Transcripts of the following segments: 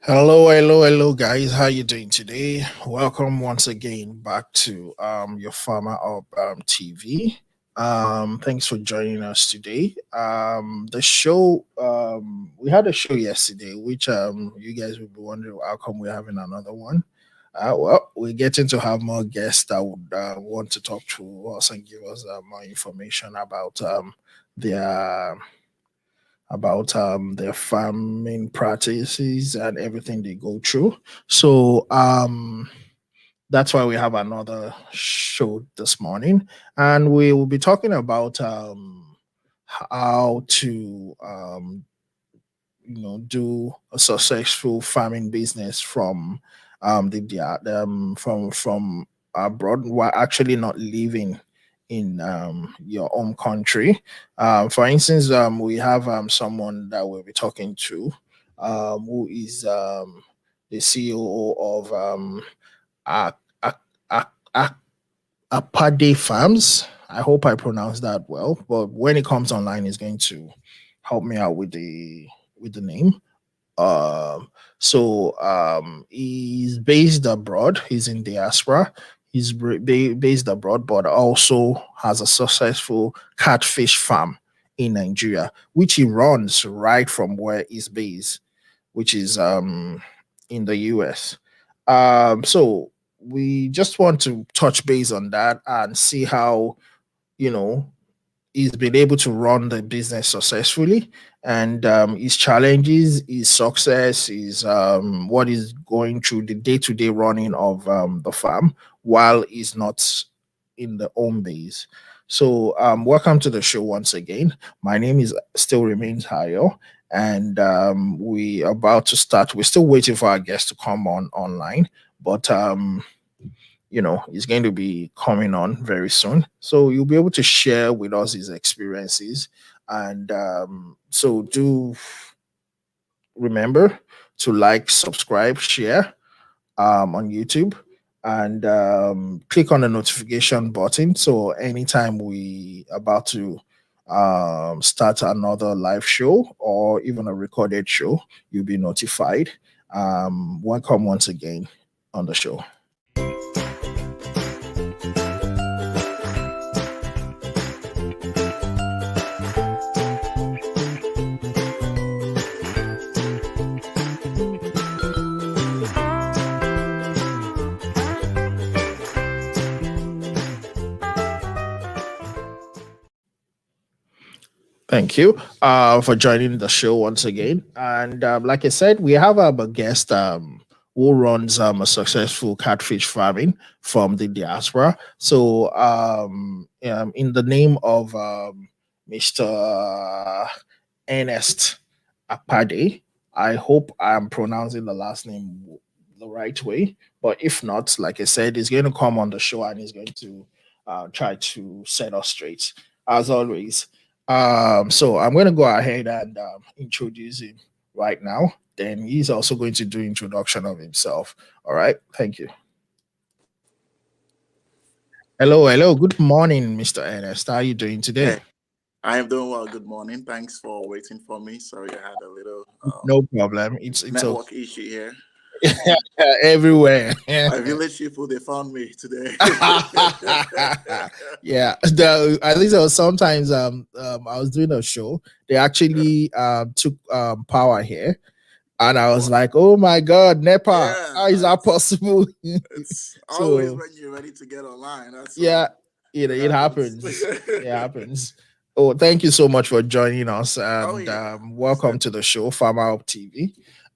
Hello, guys. How you doing today? Welcome once again back to your Farmer Up TV. Thanks for joining us today. The show we had a show yesterday, which you guys will be wondering how come we're having another one. Well, we're getting to have more guests that would want to talk to us and give us more information their their farming practices and everything they go through. So that's why we have another show this morning, and we will be talking about how to do a successful farming business from from abroad while actually not living in your own country. For instance, we have someone that we'll be talking to who is the CEO of Akpede Farms. I hope I pronounced that well, but when it comes online, he's going to help me out with the name. He's based abroad. He's in diaspora. He's based abroad, but also has a successful catfish farm in Nigeria, which he runs right from where he's based, which is in the US. So we just want to touch base on that and see how you know he's been able to run the business successfully, and his challenges, his success, is what is going through the day-to-day running of the farm while he's not in the home base. So welcome to the show once again. My name is still remains Hayo, and we are about to start. We're still waiting for our guests to come on online, but he's going to be coming on very soon, so you'll be able to share with us his experiences. And so do remember to like, subscribe, share on YouTube, and click on the notification button, so anytime we about to start another live show or even a recorded show, you'll be notified. Welcome once again on the show. Thank you for joining the show once again. And like I said, we have a guest who runs a successful catfish farming from the diaspora. So, in the name of Mr. Ernest Akpede, I hope I'm pronouncing the last name the right way. But if not, like I said, he's going to come on the show and he's going to try to set us straight, as always. So I'm going to go ahead and introduce him right now. Then he's also going to do introduction of himself. All right. Thank you. Hello. Good morning, Mr. Ernest. How are you doing today? Hey, I am doing well. Good morning. Thanks for waiting for me. Sorry, I had a little No problem. It's network issue here. everywhere. My village people, they found me today. Yeah, at least there was sometimes I was doing a show. They actually took power here, and I was like, "Oh my God, NEPA! Yeah, How is that possible?" it's always when you're ready to get online. That's Yeah, it happens. It happens. Oh, thank you so much for joining us, and welcome to the show, FarmerHubTV.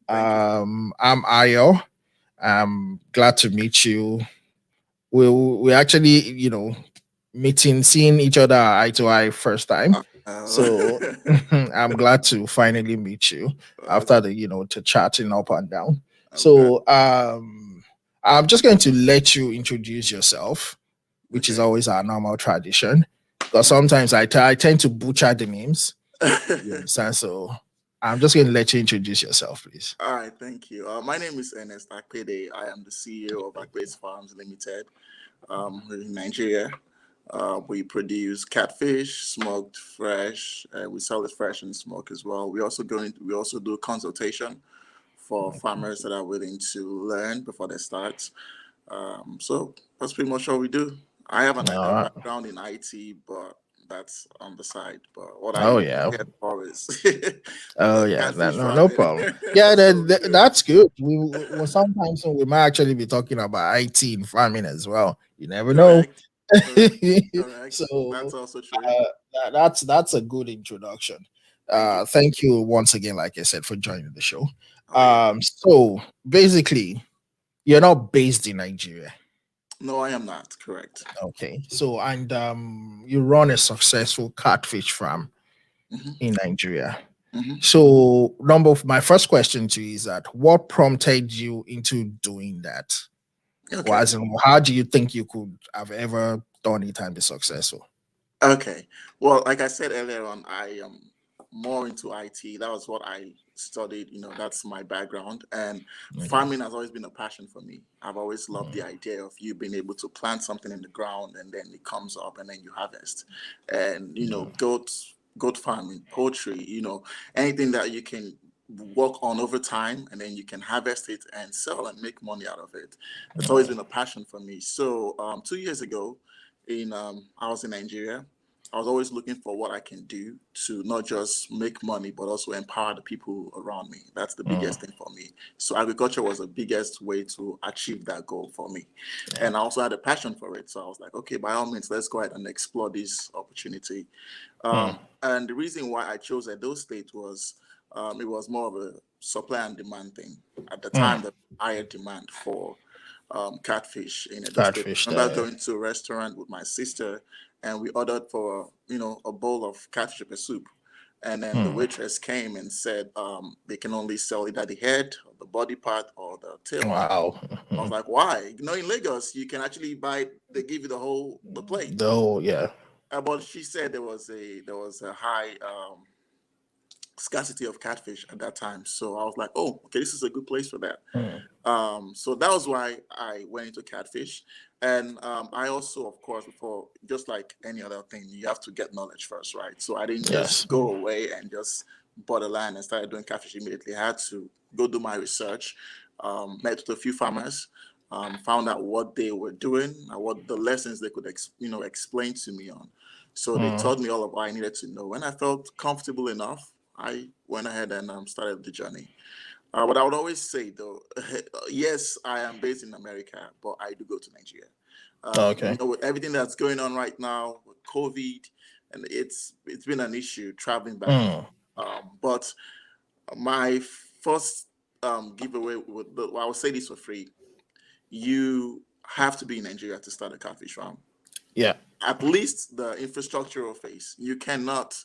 I'm Ayo. I'm glad to meet you. We actually, seeing each other eye to eye first time. So I'm glad to finally meet you after the chatting up and down. So I'm just going to let you introduce yourself, which is always our normal tradition. Because sometimes I tend to butcher the names. You understand? So I'm just going to let you introduce yourself, please. All right, thank you. My name is Ernest Akpede. I am the CEO of Akpede Farms Limited. We're in Nigeria. We produce catfish, smoked, fresh. We sell it fresh and smoked as well. We also do consultation for farmers that are willing to learn before they start. So that's pretty much all we do. I have a All right. background in IT, but that's on the side. But what Oh I yeah. care for is Oh the yeah. catfish No farming. problem. Yeah, So good. that's good. Well, sometimes we might actually be talking about IT in farming as well. You never know. Correct. Correct. Correct. So That's also true. that's a good introduction. Thank you. Thank you once again, like I said, for joining the show. Oh yeah. So basically, you're not based in Nigeria. No, I am not. Correct. Okay. So and you run a successful catfish farm Hmm. in Nigeria. Hmm. So my first question to you is that what prompted you into doing that? Or Okay. as in, how do you think you could have ever done it and be successful? Okay. Well, like I said earlier on, I am more into IT. That was what I studied. That's my background. And Okay. farming has always been a passion for me. I've always loved the idea of you being able to plant something in the ground and then it comes up and then you harvest. And, goat farming, poultry, anything that you can work on over time and then you can harvest it and sell and make money out of it. It's always been a passion for me. So 2 years ago, I was in Nigeria. I was always looking for what I can do to not just make money, but also empower the people around me. That's the Mm, biggest thing for me. So agriculture was the biggest way to achieve that goal for me. yeah. And I also had a passion for it. So I was like, okay, by all means, let's go ahead and explore this opportunity. Mm, And the reason why I chose Edo State was it was more of a supply and demand thing. At the time, mm. the higher demand for catfish in Edo State. Catfish I remember there. going to a restaurant with my sister and we ordered for, a bowl of catfish pepper soup. And then the Mm, waitress came and said they can only sell either the head, or the body part, or the tail. wow. I was like, why? In Lagos, you can actually buy. They give you the plate. Though, yeah. But she said there was a high scarcity of catfish at that time. So I was like, oh, okay, this is a good place for that. Mm, So that was why I went into catfish. And I also, of course, before, just like any other thing, you have to get knowledge first, right? So I didn't yes. just go away and just bought a land and started doing catfish immediately. I had to go do my research, met with a few farmers, found out what they were doing and what the lessons they could, explain to me on. So they Mm, taught me all of what I needed to know. When I felt comfortable enough, I went ahead and started the journey. But I would always say, though, yes, I am based in America, but I do go to Nigeria. okay. With everything that's going on right now with COVID, and it's been an issue traveling back and Mm, forth. But my first giveaway I will say this for free. You have to be in Nigeria to start a catfish farm. yeah. At least the infrastructural phase. You cannot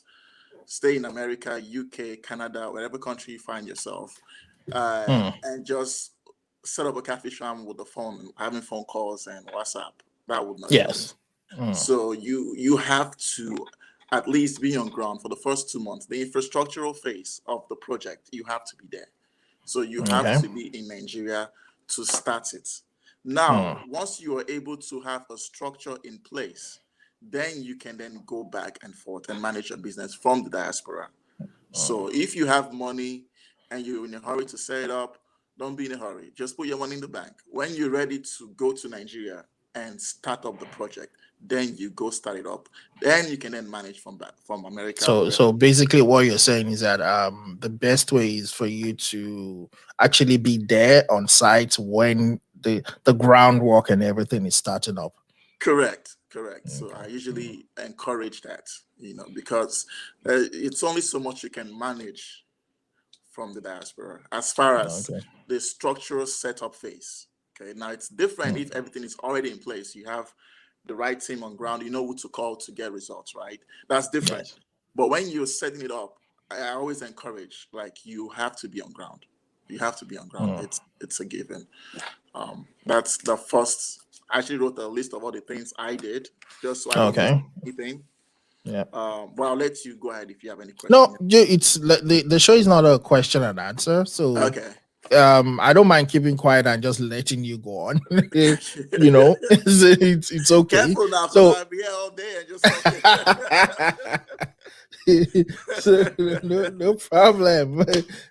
stay in America, UK, Canada, wherever country you find yourself, Mm, and just set up a catfish farm with the phone, having phone calls and WhatsApp. That would not do it. yes. Mm, So you have to at least be on ground for the first 2 months. The infrastructural phase of the project, you have to be there. So you have okay. to be in Nigeria to start it. Now, Mm, once you are able to have a structure in place, then you can then go back and forth and manage your business from the diaspora. So mm, if you have money and you're in a hurry to set it up, don't be in a hurry. Just put your money in the bank. When you're ready to go to Nigeria and start up the project, then you go start it up. Then you can then manage from America or wherever. so basically what you're saying is that the best way is for you to actually be there on site when the groundwork and everything is starting up. Correct, correct. So Okay. I usually encourage that, because it's only so much you can manage from the diaspora as far as Okay. the structural setup phase. Okay, now it's different Mm, if everything is already in place. You have the right team on ground, you know who to call to get results, right? That's different. yes. But when you're setting it up, I always encourage, like, you have to be on ground. You have to be on ground. Mm, It's a given. That's the first. I actually wrote a list of all the things I did, just so I don't miss okay. anything. Yeah. But I'll let you go ahead if you have any No, questions. the show is not a question and answer. So Okay. I don't mind keeping quiet and just letting you go on. It's okay. Careful now, because So I'll be here all day and just talking. So no problem.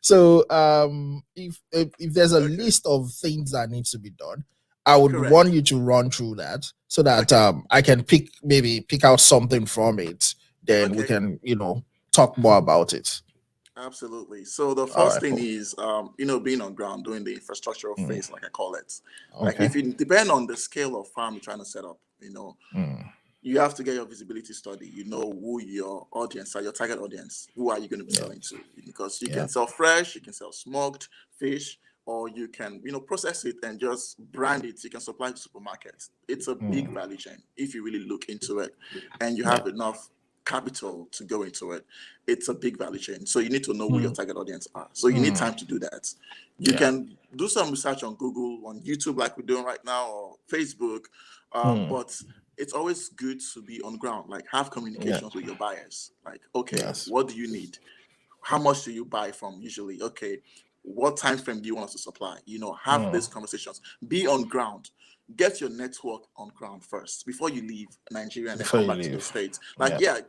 So if there's a list of things that needs to be done, I would Correct. want you to run through that so that I can pick out something from it. Then we can talk more about it. Absolutely. So the All first right, thing cool. is, being on ground, doing the infrastructural Mm, phase, like I call it. Like okay. if you depend on the scale of farm you're trying to set up, Mm, you have to get your visibility study. You know who your audience are, your target audience. Who are you going to be yeah. selling to? Because you Yeah. can sell fresh, you can sell smoked fish, or you can, process it and just brand it. You can supply to supermarkets. It's a big Mm, value chain if you really look into it, and you yeah. have enough capital to go into it. It's a big value chain. So you need to know who your Mm, target audience are. So you need mm, time to do that. You yeah. can do some research on Google, on YouTube, like we're doing right now, or Facebook. Mm, But it's always good to be on ground, like have yeah. communications with your buyers. Like, okay, Yes. what do you need? How much do you buy from usually? Okay, what time frame do you want us to supply? Have Mm, these conversations. Be on ground. Get your network on ground first before you leave Nigeria and then before come you back to the leave. States. Like, Yeah. yeah,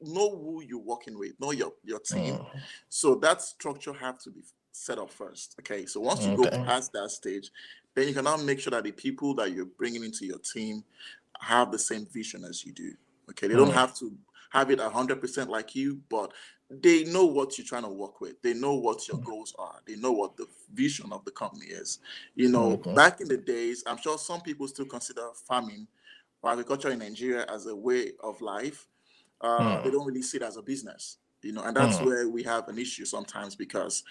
know who you're working with, know your team. Mm, So that structure have to be set up first. Okay, so once you go okay. past that stage, then you can now make sure that the people that you're bringing into your team have the same vision as you do. Okay, they don't Mm, have to have it 100% like you, but they know what you're trying to work with. They know what your goals are. They know what the vision of the company is. okay. Back in the days, I'm sure some people still consider farming or agriculture in Nigeria as a way of life. They Mm, don't really see it as a business, and that's mm, where we have an issue sometimes because,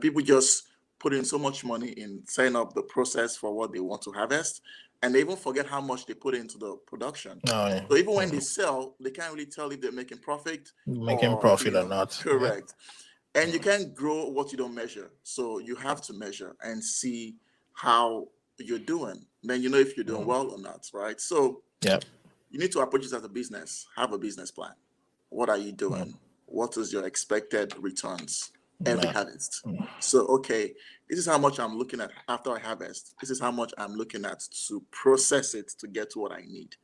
people just put in so much money in setting up the process for what they want to harvest, and they even forget how much they put into the production. oh, yeah. So even when they Mm, sell, they can't really tell if they're making profit making or, profit or not. Yeah. correct. And you Mm, can't grow what you don't measure. So you have to measure and see how you're doing. Then you know if you're doing mm, well or not, right? So yeah. you need to approach this as a business, have a business plan. What are you Mm, doing? What is your expected returns every yeah. harvest? Mm, So, okay, this is how much I'm looking at after I harvest. This is how much I'm looking at to process it to get to what I need.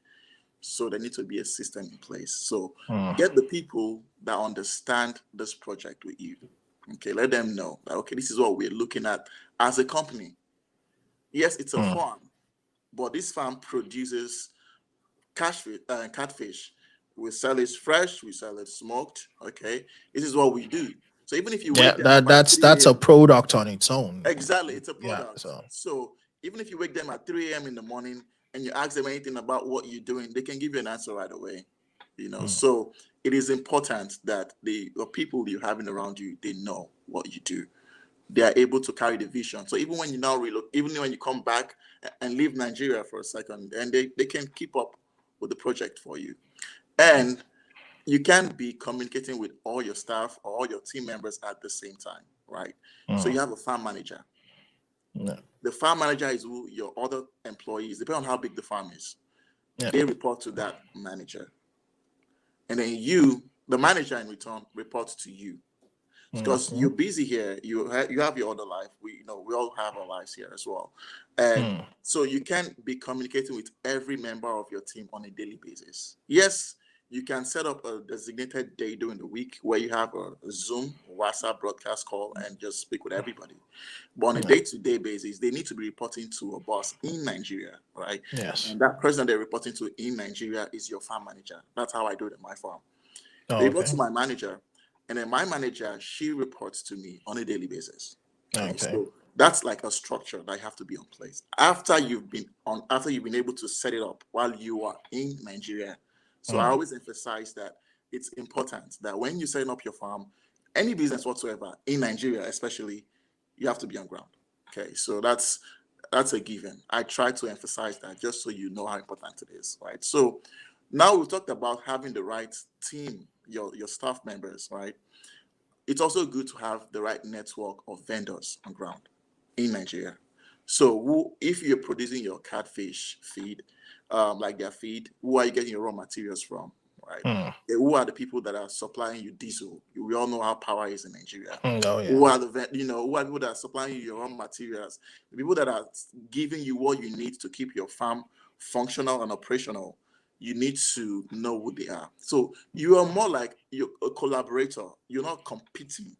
So there needs to be a system in place. So mm, get the people that understand this project with you. Okay, let them know that, okay, this is what we're looking at as a company. Yes, it's a mm, farm, but this farm produces catfish. We sell it fresh, we sell it smoked. Okay, this is what we do. So even if you yeah. wake them up at That's 3 a a.m., product on its own. exactly, it's a Yeah. product. So. So even if you wake them at 3 a.m. in the morning and you ask them anything about what you're doing, they can give you an answer right away. Mm, So it is important that the people you having around you, they know what you do. They are able to carry the vision. So even when you now relocate, even when you come back and leave Nigeria for a second, and they can keep up with the project for you. And you can't be communicating with all your staff or all your team members at the same time, right? So mm, you have a farm manager. yeah. The farm manager is who your other employees, depending on how big the farm is, Yeah. they report to that manager. And then you, the manager in return, reports to you. Because Mm, you're busy here, you have your other life. We all have our lives here as well, and mm, so you can't be communicating with every member of your team on a daily basis. Yes, you can set up a designated day during the week where you have a Zoom, WhatsApp broadcast call, and just speak with everybody. But on a yeah. day-to-day basis, they need to be reporting to a boss in Nigeria, right? Yes. And that person they're reporting to in Nigeria is your farm manager. That's how I do it in my farm. They Oh, report okay. to my manager, and then my manager, she reports to me on a daily basis. Okay, Okay. so that's like a structure that have to be on place. After you've been able to set it up while you are in Nigeria. So I Mm, always emphasize that it's important that when you're setting up your farm, any business whatsoever in Nigeria, especially, you have to be on ground. Okay, so that's a given. I try to emphasize that just so you know how important it is, right? So now we've talked about having the right team, your staff members, right? It's also good to have the right network of vendors on ground in Nigeria. So if you're producing your catfish feed, like their feed, who are you getting your raw materials from, right? mm, Who are the people that are supplying you diesel? We all know how power is in Nigeria. oh, Who yeah. are who are people that are supplying you your raw materials? The people that are giving you what you need to keep your farm functional and operational. you need to know who they are. So you are more like you're a collaborator. You're not competing.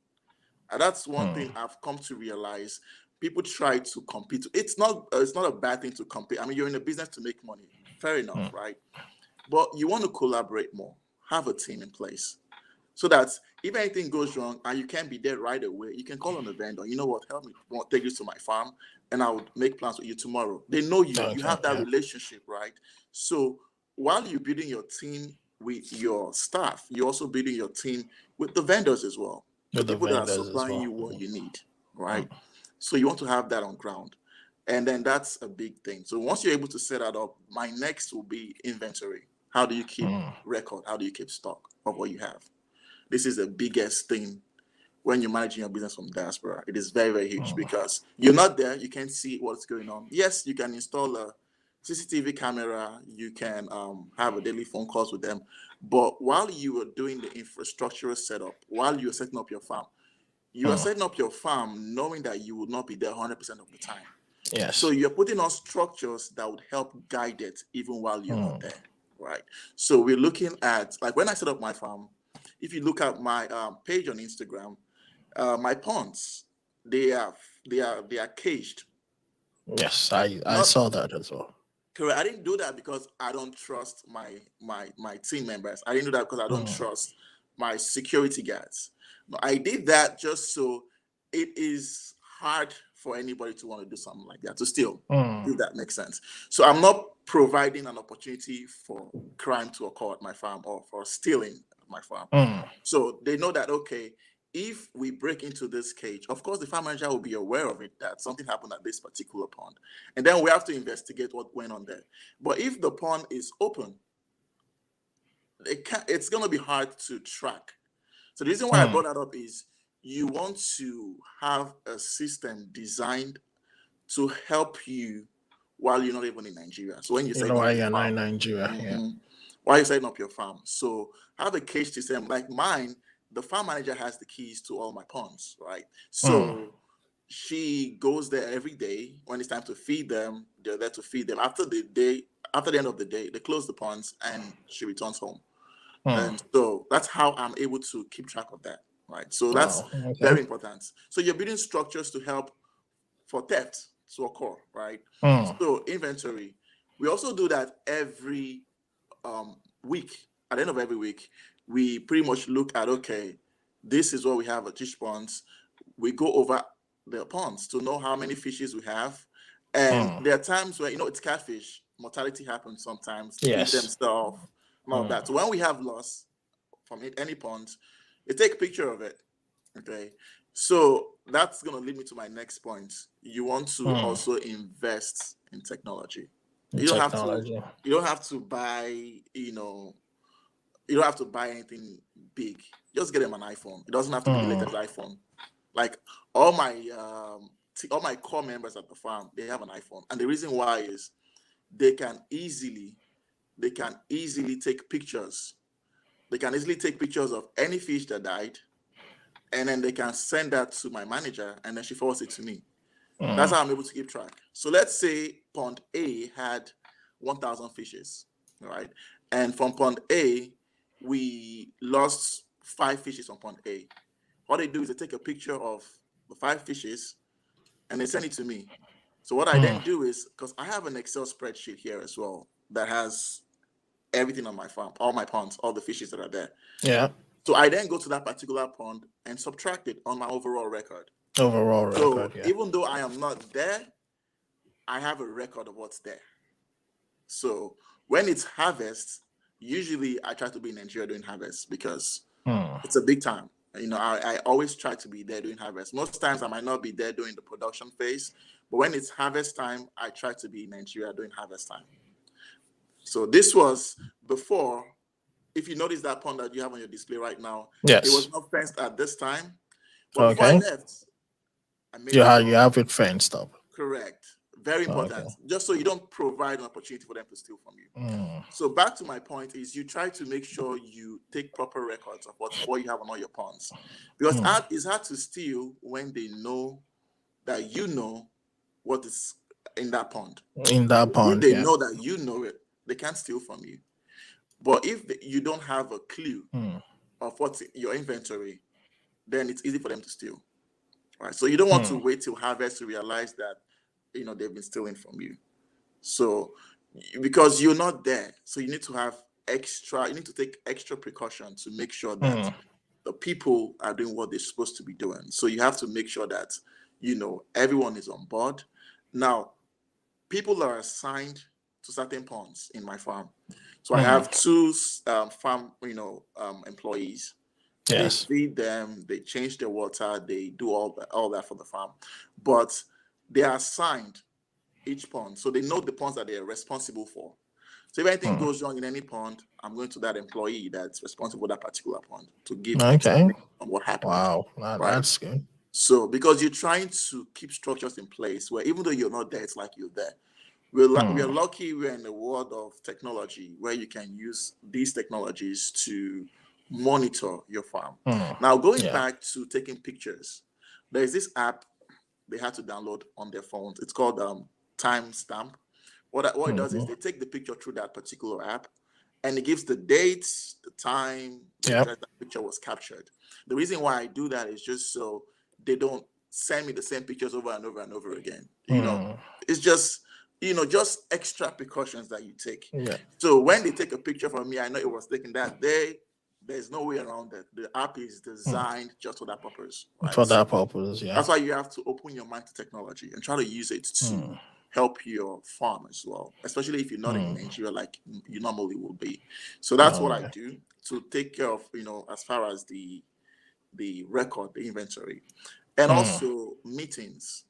And that's one thing I've come to realize. People try to compete. It's not a bad thing to compete. I mean, you're in a business to make money. Fair enough, right? But you want to collaborate more. Have a team in place so that if anything goes wrong and you can't be there right away, you can call on the vendor. You know what? Help me take this to my farm, and I will make plans with you tomorrow. They know you. You have that relationship, right? So while you're building your team with your staff, you're also building your team with the vendors as well. The people that are supplying you what you need, right? So you want to have that on ground. And then that's a big thing. So once you're able to set that up, my next will be inventory. How do you keep record? How do you keep stock of what you have? This is the biggest thing when you're managing your business from diaspora. It is very, very huge because you're not there. You can't see what's going on. Yes, you can install a CCTV camera. You can have a daily phone calls with them. But while you are doing the infrastructural setup, while you're setting up your farm, you are setting up your farm knowing that you will not be there 100% of the time. Yes. So you're putting on structures that would help guide it even while you're not there, right? So we're looking at, like when I set up my farm, if you look at my page on Instagram, my ponds, they are caged. Yes, I saw that as well. Correct. I didn't do that because I don't trust my team members. I didn't do that because I don't trust my security guards. No, I did that just so it is hard for anybody to want to do something like that, to steal, if that makes sense. So I'm not providing an opportunity for crime to occur at my farm or for stealing at my farm. So they know that, okay, if we break into this cage, of course, the farm manager will be aware of it, that something happened at this particular pond. And then we have to investigate what went on there. But if the pond is open, it's going to be hard to track. So the reason why I brought that up is you want to have a system designed to help you while you're not even in Nigeria. So when you say why you're not in Nigeria, while you're setting up your farm, so have a cage system like mine. The farm manager has the keys to all my ponds, right? So she goes there every day. When it's time to feed them, they're there to feed them. After the end of the day, they close the ponds and she returns home. And so that's how I'm able to keep track of that, right? So that's very important. So you're building structures to help for theft to occur, right? So inventory. We also do that every week. At the end of every week, we pretty much look at, okay, this is what we have at each ponds. We go over the ponds to know how many fishes we have. And there are times where, it's catfish. Mortality happens sometimes. Feed them stuff and all that. So when we have loss from any pond, they take a picture of it. Okay. So that's going to lead me to my next point. You want to also invest in technology. You don't have to buy, you don't have to buy anything big. Just get them an iPhone. It doesn't have to be the latest iPhone. Like all my core members at the farm, they have an iPhone. And the reason why is they can easily take pictures. They can easily take pictures of any fish that died, and then they can send that to my manager, and then she forwards it to me. That's how I'm able to keep track. So let's say pond A had 1,000 fishes, right? And from pond A, we lost 5 fishes on pond A. What they do is they take a picture of the 5 fishes and they send it to me. So what I then do is, because I have an Excel spreadsheet here as well that has everything on my farm, all my ponds, all the fishes that are there. Yeah. So I then go to that particular pond and subtract it on my overall record. So even though I am not there, I have a record of what's there. So when it's harvest, usually I try to be in Nigeria doing harvest because it's a big time. I always try to be there doing harvest. Most times I might not be there during the production phase, but when it's harvest time, I try to be in Nigeria during harvest time. So this was before. If you notice that pond that you have on your display right now, it was not fenced at this time. But before I left, I made you have it fenced up. Correct. Very important. Just so you don't provide an opportunity for them to steal from you. So back to my point is you try to make sure you take proper records of what you have on all your ponds. Because it's hard to steal when they know that you know what is in that pond. If they know that you know it, they can't steal from you. But if you don't have a clue of what's your inventory, then it's easy for them to steal. Right. So you don't want to wait till harvest to realize that, they've been stealing from you. So because you're not there, so you need to take extra precaution to make sure that the people are doing what they're supposed to be doing. So you have to make sure that, everyone is on board. Now, people are assigned to certain ponds in my farm. So I have two farm, employees. Yes. They feed them, they change the water, they do all that for the farm. But they are assigned each pond. So they know the ponds that they are responsible for. So if anything goes wrong in any pond, I'm going to that employee that's responsible for that particular pond to give Okay. on what happened. Wow. Right. That's good. So because you're trying to keep structures in place where even though you're not there, it's like you're there. We're lucky we're in the world of technology where you can use these technologies to monitor your farm. Now, going back to taking pictures, there's this app they had to download on their phones. It's called Timestamp. What it does is they take the picture through that particular app, and it gives the dates, the time, that picture was captured. The reason why I do that is just so they don't send me the same pictures over and over and over again. It's just extra precautions that you take. Yeah. So when they take a picture from me, I know it was taken that day. There's no way around it. The app is designed just for that purpose. Right? For that purpose, yeah. That's why you have to open your mind to technology and try to use it to help your farm as well, especially if you're not in Nigeria like you normally will be. So that's what I do to take care of, as far as the record, the inventory. And also meetings.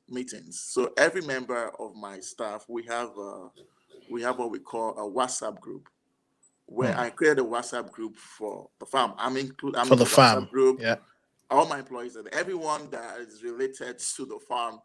So every member of my staff, we have what we call a WhatsApp group, where I created a WhatsApp group for the farm. I'm in the WhatsApp group. Yeah. All my employees and everyone that is related to the farm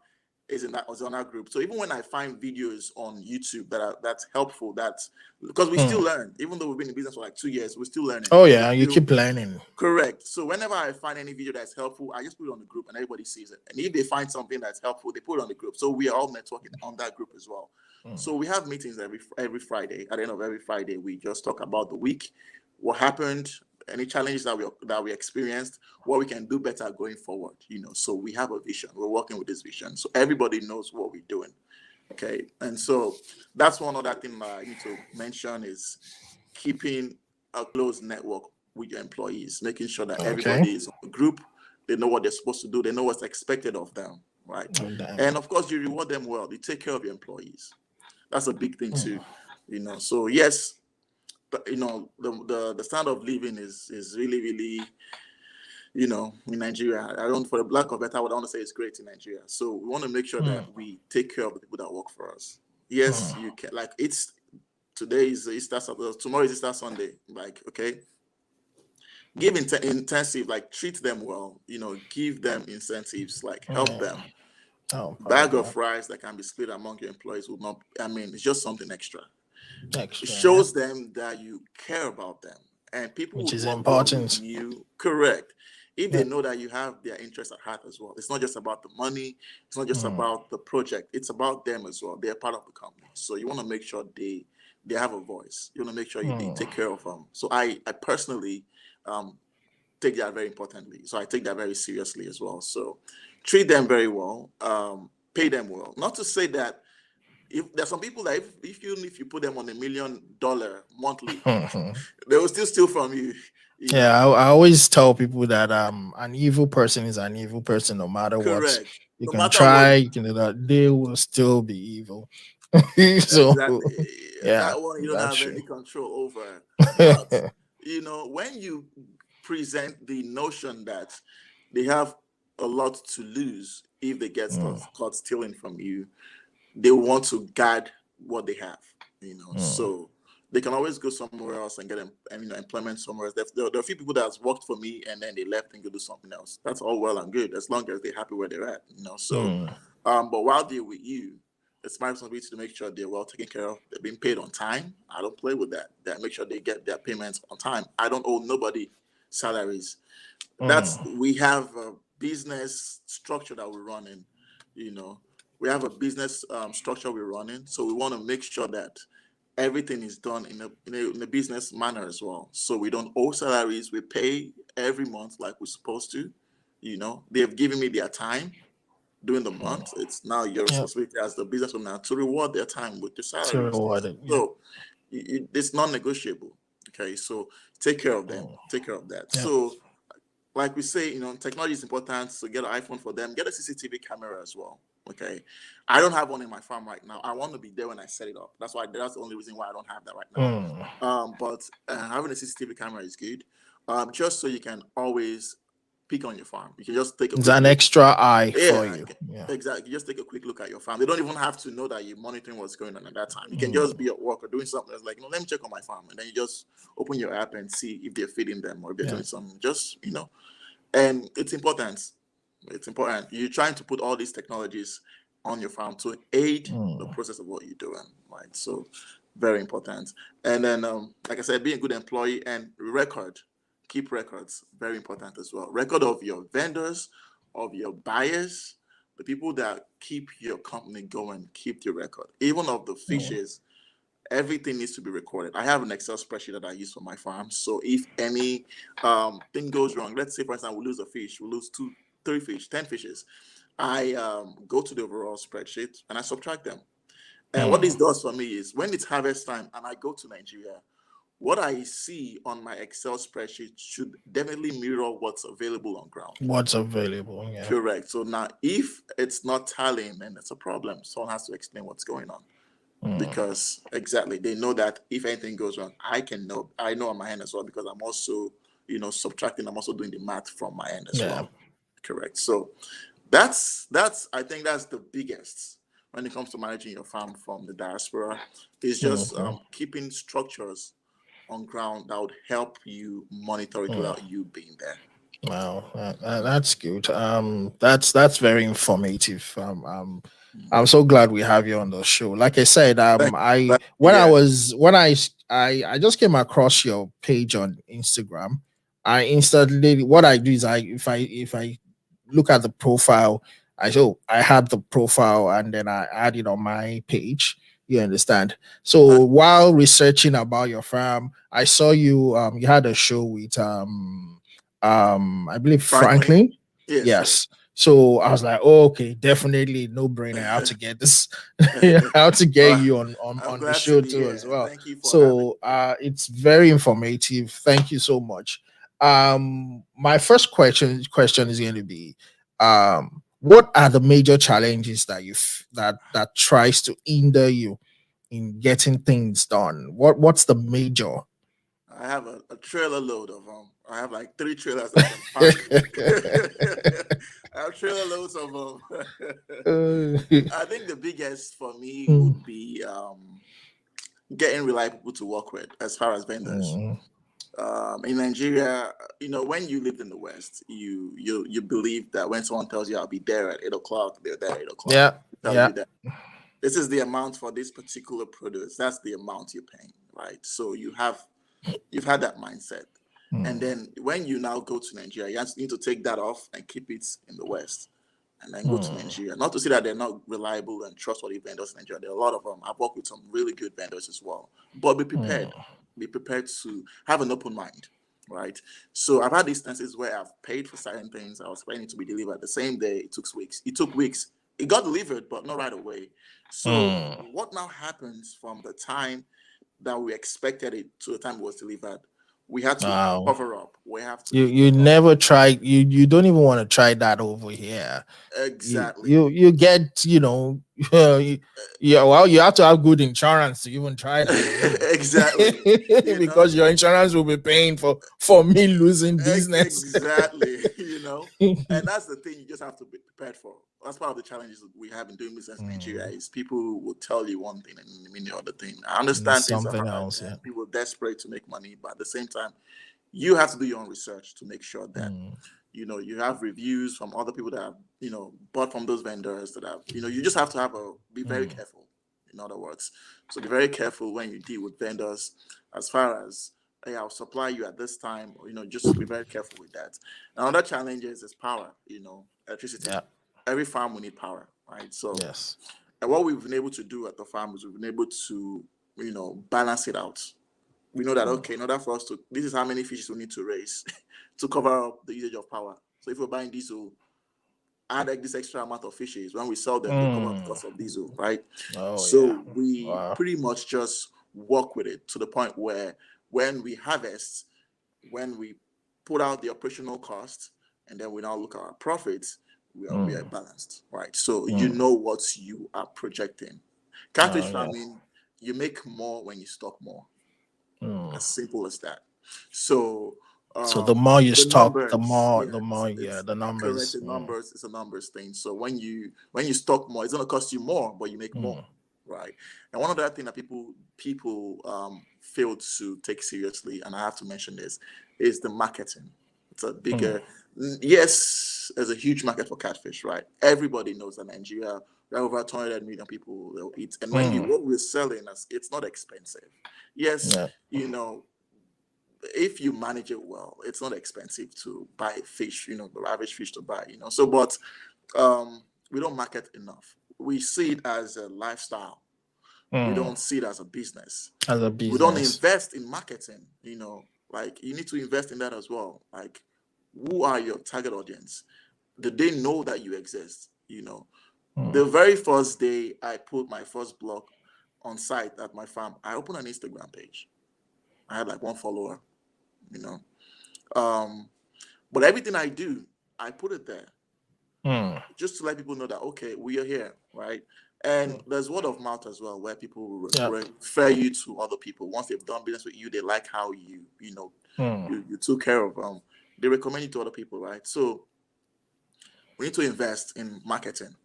is on that group. So even when I find videos on YouTube that's helpful, that's because we still learn. Even though we've been in business for like 2 years, we're still learning. Oh yeah, you keep learning. Correct. So whenever I find any video that's helpful, I just put it on the group and everybody sees it. And if they find something that's helpful, they put it on the group. So we are all networking on that group as well. So we have meetings every Friday. At the end of every Friday, we just talk about the week, what happened, any challenges that we experienced, what we can do better going forward. So we have a vision. We're working with this vision. So everybody knows what we're doing. Okay. And so that's one other thing I need to mention is keeping a close network with your employees, making sure that everybody is on the group. They know what they're supposed to do. They know what's expected of them. Right. And of course, you reward them well. You take care of your employees. That's a big thing too. So yes, but the standard of living is really, really, in Nigeria. For the lack of better word, I want to say it's great in Nigeria. So we want to make sure that we take care of the people that work for us. Yes, you can. Like today is Easter Sunday, tomorrow is Easter Sunday. Like, okay, give intensive, like treat them well. Give them incentives, like help them. Bag of rice that can be split among your employees would not. It's just something extra. It shows them that you care about them, and people which is work important. With you. Correct. If they know that you have their interests at heart as well. It's not just about the money. It's not just about the project. It's about them as well. They're part of the company, so you want to make sure they have a voice. You want to make sure you take care of them. So I personally take that very importantly. So I take that very seriously as well. So treat them very well, pay them well. Not to say that if there's some people that if you put them on $1 million monthly, they will still steal from you. Yeah, I always tell people that an evil person is an evil person no matter what. You can try, you can do that, they will still be evil. So exactly. That one you don't have any control over. But when you present the notion that they have a lot to lose if they get caught stealing from you, they want to guard what they have, so they can always go somewhere else and get employment somewhere else. There are a few people that has worked for me and then they left and go do something else. That's all well and good as long as they're happy where they're at, so but while they're with you, it's my responsibility to make sure they're well taken care of. They're being paid on time. I don't play with that. Make sure they get their payments on time. I don't owe nobody salaries. We have a business structure that we're running. We have a business structure we're running, so we want to make sure that everything is done in a business manner as well. So we don't owe salaries. We pay every month like we're supposed to. They have given me their time during the month. It's now your Yep. responsibility as the business owner to reward their time with your To salaries. reward it. Yep. So it's non-negotiable. Okay, so take care of them. Take care of that. Yep. So, like we say, technology is important. So get an iPhone for them. Get a CCTV camera as well. Okay, I don't have one in my farm right now. I want to be there when I set it up. That's the only reason why I don't have that right now. But having a CCTV camera is good. Just so you can always peek on your farm. You can just take it's an extra eye for you. Yeah, exactly. You just take a quick look at your farm. They don't even have to know that you're monitoring what's going on at that time. You can just be at work or doing something that's like, let me check on my farm, and then you just open your app and see if they're feeding them or if they're doing something. Just and it's important. It's important. You're trying to put all these technologies on your farm to aid the process of what you're doing, right? So very important. And then, like I said, being a good employee and keep records, very important as well. Record of your vendors, of your buyers, the people that keep your company going, keep the record. Even of the fishes, everything needs to be recorded. I have an Excel spreadsheet that I use for my farm. So if any thing goes wrong, let's say, for example, we lose a fish, we lose 2, 3 fish, 10 fishes. I go to the overall spreadsheet and I subtract them. And what this does for me is when it's harvest time and I go to Nigeria, what I see on my Excel spreadsheet should definitely mirror what's available on ground. What's available, yeah. Correct. So now, if it's not tallying, then it's a problem. Someone has to explain what's going on. Because exactly, they know that if anything goes wrong, I know on my end as well, because I'm also, subtracting. I'm also doing the math from my end as well. Correct. So that's I think that's the biggest when it comes to managing your farm from the diaspora. Is just keeping structures on ground that would help you monitor it without you being there. Wow, that's good. That's very informative. I'm so glad we have you on the show. Like I said, I just came across your page on Instagram. I instantly, what I do is if I look at the profile, I had the profile and then I add it on my page. You understand? So while researching about your farm, I saw you had a show with I believe Franklin. Yes. So I was like, oh, okay, definitely no brainer. How to get this, how to get you on the show too as well. Thank you for so it's very informative. Thank you so much. My first question is going to be, what are the major challenges that tries to hinder you in getting things done? What's the major? I have a trailer load of them. I have like 3 trailers that I can park. I have trailer loads of them. I think the biggest for me would be getting reliable people to work with as far as vendors. In Nigeria, when you lived in the West, you believe that when someone tells you I'll be there at 8 o'clock, they're there at 8 o'clock. Yeah. This is the amount for this particular produce. That's the amount you're paying, right? So you've had that mindset. And then when you now go to Nigeria, you need to take that off and keep it in the West and then go to Nigeria. Not to say that they're not reliable and trustworthy vendors in Nigeria. There are a lot of them. I've worked with some really good vendors as well. But be prepared. Be prepared to have an open mind, right? So I've had instances where I've paid for certain things. I was expecting it to be delivered the same day. It took weeks. It got delivered, but not right away. So what now happens from the time that we expected it to the time it was delivered? We had to cover up. We have to. You never try. You don't even want to try that over here. Exactly. You get you have to have good insurance to even try that. Exactly. Because your insurance will be paying for me losing business. Exactly. And that's the thing you just have to be prepared for. That's part of the challenges we have in doing business in Nigeria is people will tell you one thing and mean the other thing. I understand something else. Yeah. People are desperate to make money, but at the same time, you have to do your own research to make sure that you have reviews from other people that have bought from those vendors that have you just have to be very careful. In other words, so be very careful when you deal with vendors as far as, hey, I'll supply you at this time, or just be very careful with that. Another challenge is power. Electricity. Yeah. Every farm will need power, right? So yes. And what we've been able to do at the farm is we've been able to balance it out. We know that, okay, in order for us to, this is how many fishes we need to raise to cover up the usage of power. So if we're buying diesel, add this extra amount of fishes. When we sell them, they'll cover up the cost of diesel, right? So we pretty much just work with it to the point where when we harvest, when we put out the operational cost, and then we now look at our profits, we are balanced, right? So you know what you are projecting. Catfish farming, you make more when you stock more. As simple as that. So the more you stock, numbers, the more the numbers. correct, the numbers is a numbers thing. So when you stock more, it's gonna cost you more, but you make more, right? And one of the other things that people fail to take seriously, and I have to mention this, is the marketing. It's a bigger, yes, there's a huge market for catfish, right? Everybody knows that Nigeria, there are over 200 million people that will eat, and when what we're selling, it's not expensive. Yes, if you manage it well, it's not expensive to buy fish, the average fish to buy, So, but we don't market enough. We see it as a lifestyle. We don't see it as a business. We don't invest in marketing, like you need to invest in that as well. Like, who are your target audience? Do they know that you exist? The very first day I put my first blog on site at my farm, I opened an Instagram page. I had like 1 follower, but everything I do, I put it there just to let people know that, okay, we are here, right? And there's word of mouth as well, where people will refer you to other people. Once they've done business with you, they like how you took care of them. They recommend you to other people, right? So we need to invest in marketing.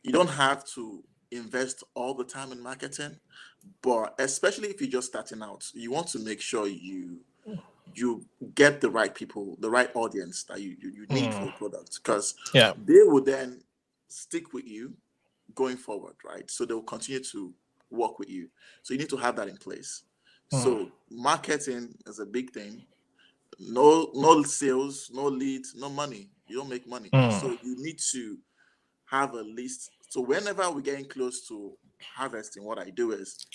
You don't have to invest all the time in marketing, but especially if you're just starting out, you want to make sure you get the right people, the right audience that you need for your product, because they will then stick with you going forward, right? So they'll continue to work with you. So you need to have that in place. So marketing is a big thing. No sales, no leads, no money. You don't make money. So you need to have a list. So whenever we're getting close to harvesting, what I do is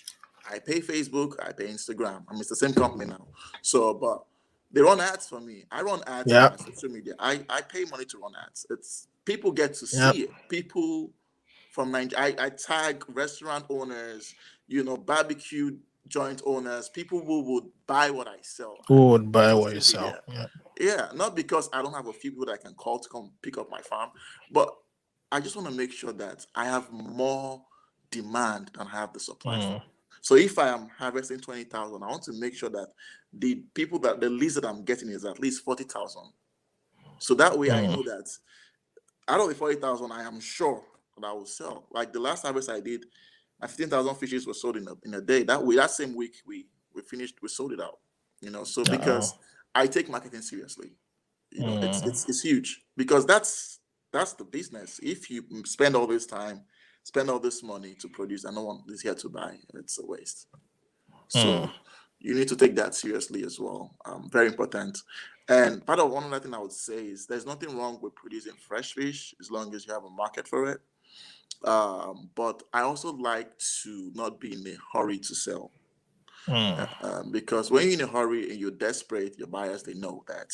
I pay Facebook, I pay Instagram. I mean, it's the same company now. So, but they run ads for me. I run ads on my social media. I pay money to run ads. It's people get to see it. People from Nigeria. I tag restaurant owners, barbecue joint owners, people who would buy what I sell. Who would buy what you sell? Yeah, not because I don't have a few people that I can call to come pick up my farm, but I just want to make sure that I have more demand than I have the supply. So if I am harvesting 20,000, I want to make sure that the leads that I'm getting is at least 40,000. So that way I know that out of the 40,000, I am sure that I will sell. Like the last harvest I did, my 15,000 fishes were sold in a day. That same week we sold it out. So because I take marketing seriously, it's huge, because that's the business. If you spend all this time, spend all this money to produce, and no one is here to buy, it's a waste. So you need to take that seriously as well. Very important. And one other thing I would say is there's nothing wrong with producing fresh fish as long as you have a market for it. But I also like to not be in a hurry to sell. Because when you're in a hurry and you're desperate, your buyers, they know that.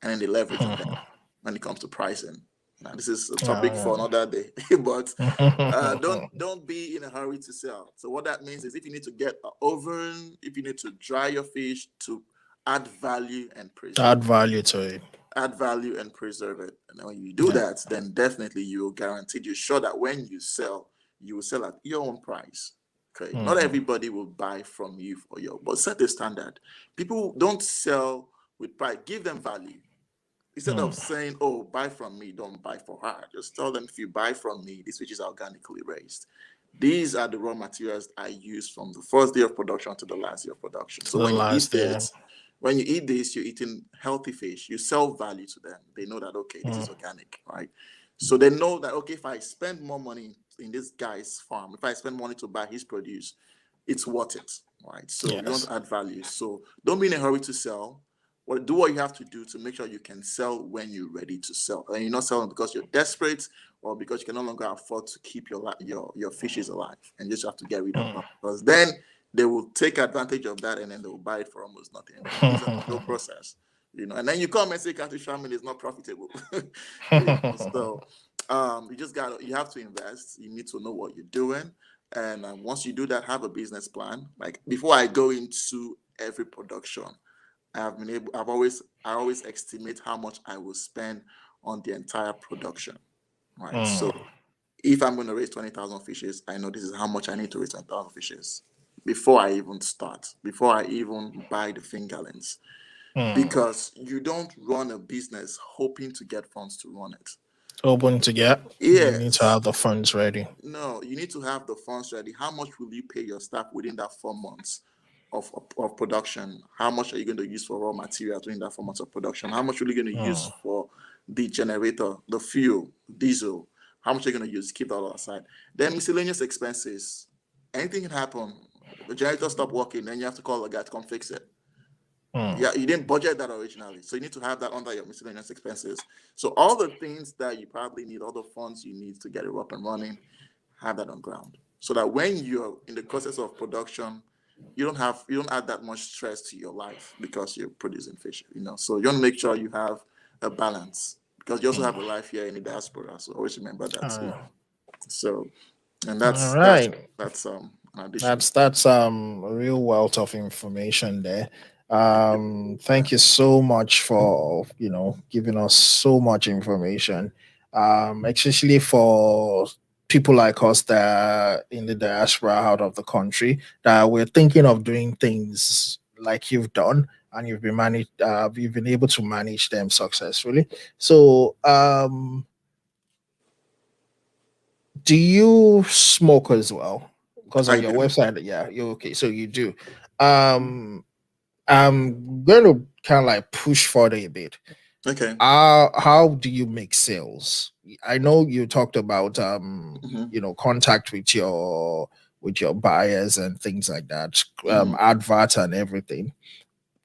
And then they leverage on that when it comes to pricing. Now, this is a topic for another day, but don't be in a hurry to sell. So what that means is if you need to get an oven, if you need to dry your fish to add value and preserve Add value to it. Add value and preserve it. And when you do that, then definitely you're guaranteed, you're sure that when you sell, you will sell at your own price. Okay. Not everybody will buy from you but set a standard. People don't sell with price, give them value. Instead of saying, oh, buy from me, don't buy for her. Just tell them, if you buy from me, this which is organically raised. These are the raw materials I use from the first day of production to the last day of production. So when you eat this, you're eating healthy fish. You sell value to them. They know that, okay, this is organic, right? So they know that, okay, if I spend more money in this guy's farm, if I spend money to buy his produce, it's worth it, right? So you want to add value. So don't be in a hurry to sell. do what you have to do to make sure you can sell when you're ready to sell, and you're not selling because you're desperate or because you can no longer afford to keep your fishes alive, and you just have to get rid of them, because then they will take advantage of that and then they will buy it for almost nothing. And then it's a slow process, and then you come and say catfish farming is not profitable. So you have to invest. You need to know what you're doing, and once you do that, have a business plan. Like before I go into every production, I always estimate how much I will spend on the entire production, right? So if I'm going to raise 20,000 fishes, I know this is how much I need to raise 20,000 fishes before I even start, before I even buy the fingerlings, because you don't run a business hoping to get funds to run it. Open to get. You need to Yes. have the funds ready. No, you need to have the funds ready. How much will you pay your staff within that 4 months of production? How much are you going to use for raw material during that 4 months of production? How much are you going to use for the generator, the fuel, diesel? How much are you going to use? Keep that all aside. Then miscellaneous expenses. Anything can happen. The generator stop working, then you have to call a guy to come fix it. Yeah, you didn't budget that originally, so you need to have that under your miscellaneous expenses. So all the things that you probably need, all the funds you need to get it up and running, have that on ground, so that when you're in the process of production, you don't add that much stress to your life because you're producing fish. So you want to make sure you have a balance, because you also have a life here in the diaspora. So always remember that too. So, and All that's right. an addition. That's a real wealth of information there. Thank you so much for giving us so much information. Especially for people like us that are in the diaspora out of the country, that we're thinking of doing things like you've done, and you've been able to manage them successfully. So do you smoke as well? Because I on your do. website, yeah, you're okay. So you do. Um, I'm going to kind of like push further a bit. Okay. How do you make sales? I know you talked about Mm-hmm. contact with your buyers and things like that, Mm-hmm. advert and everything.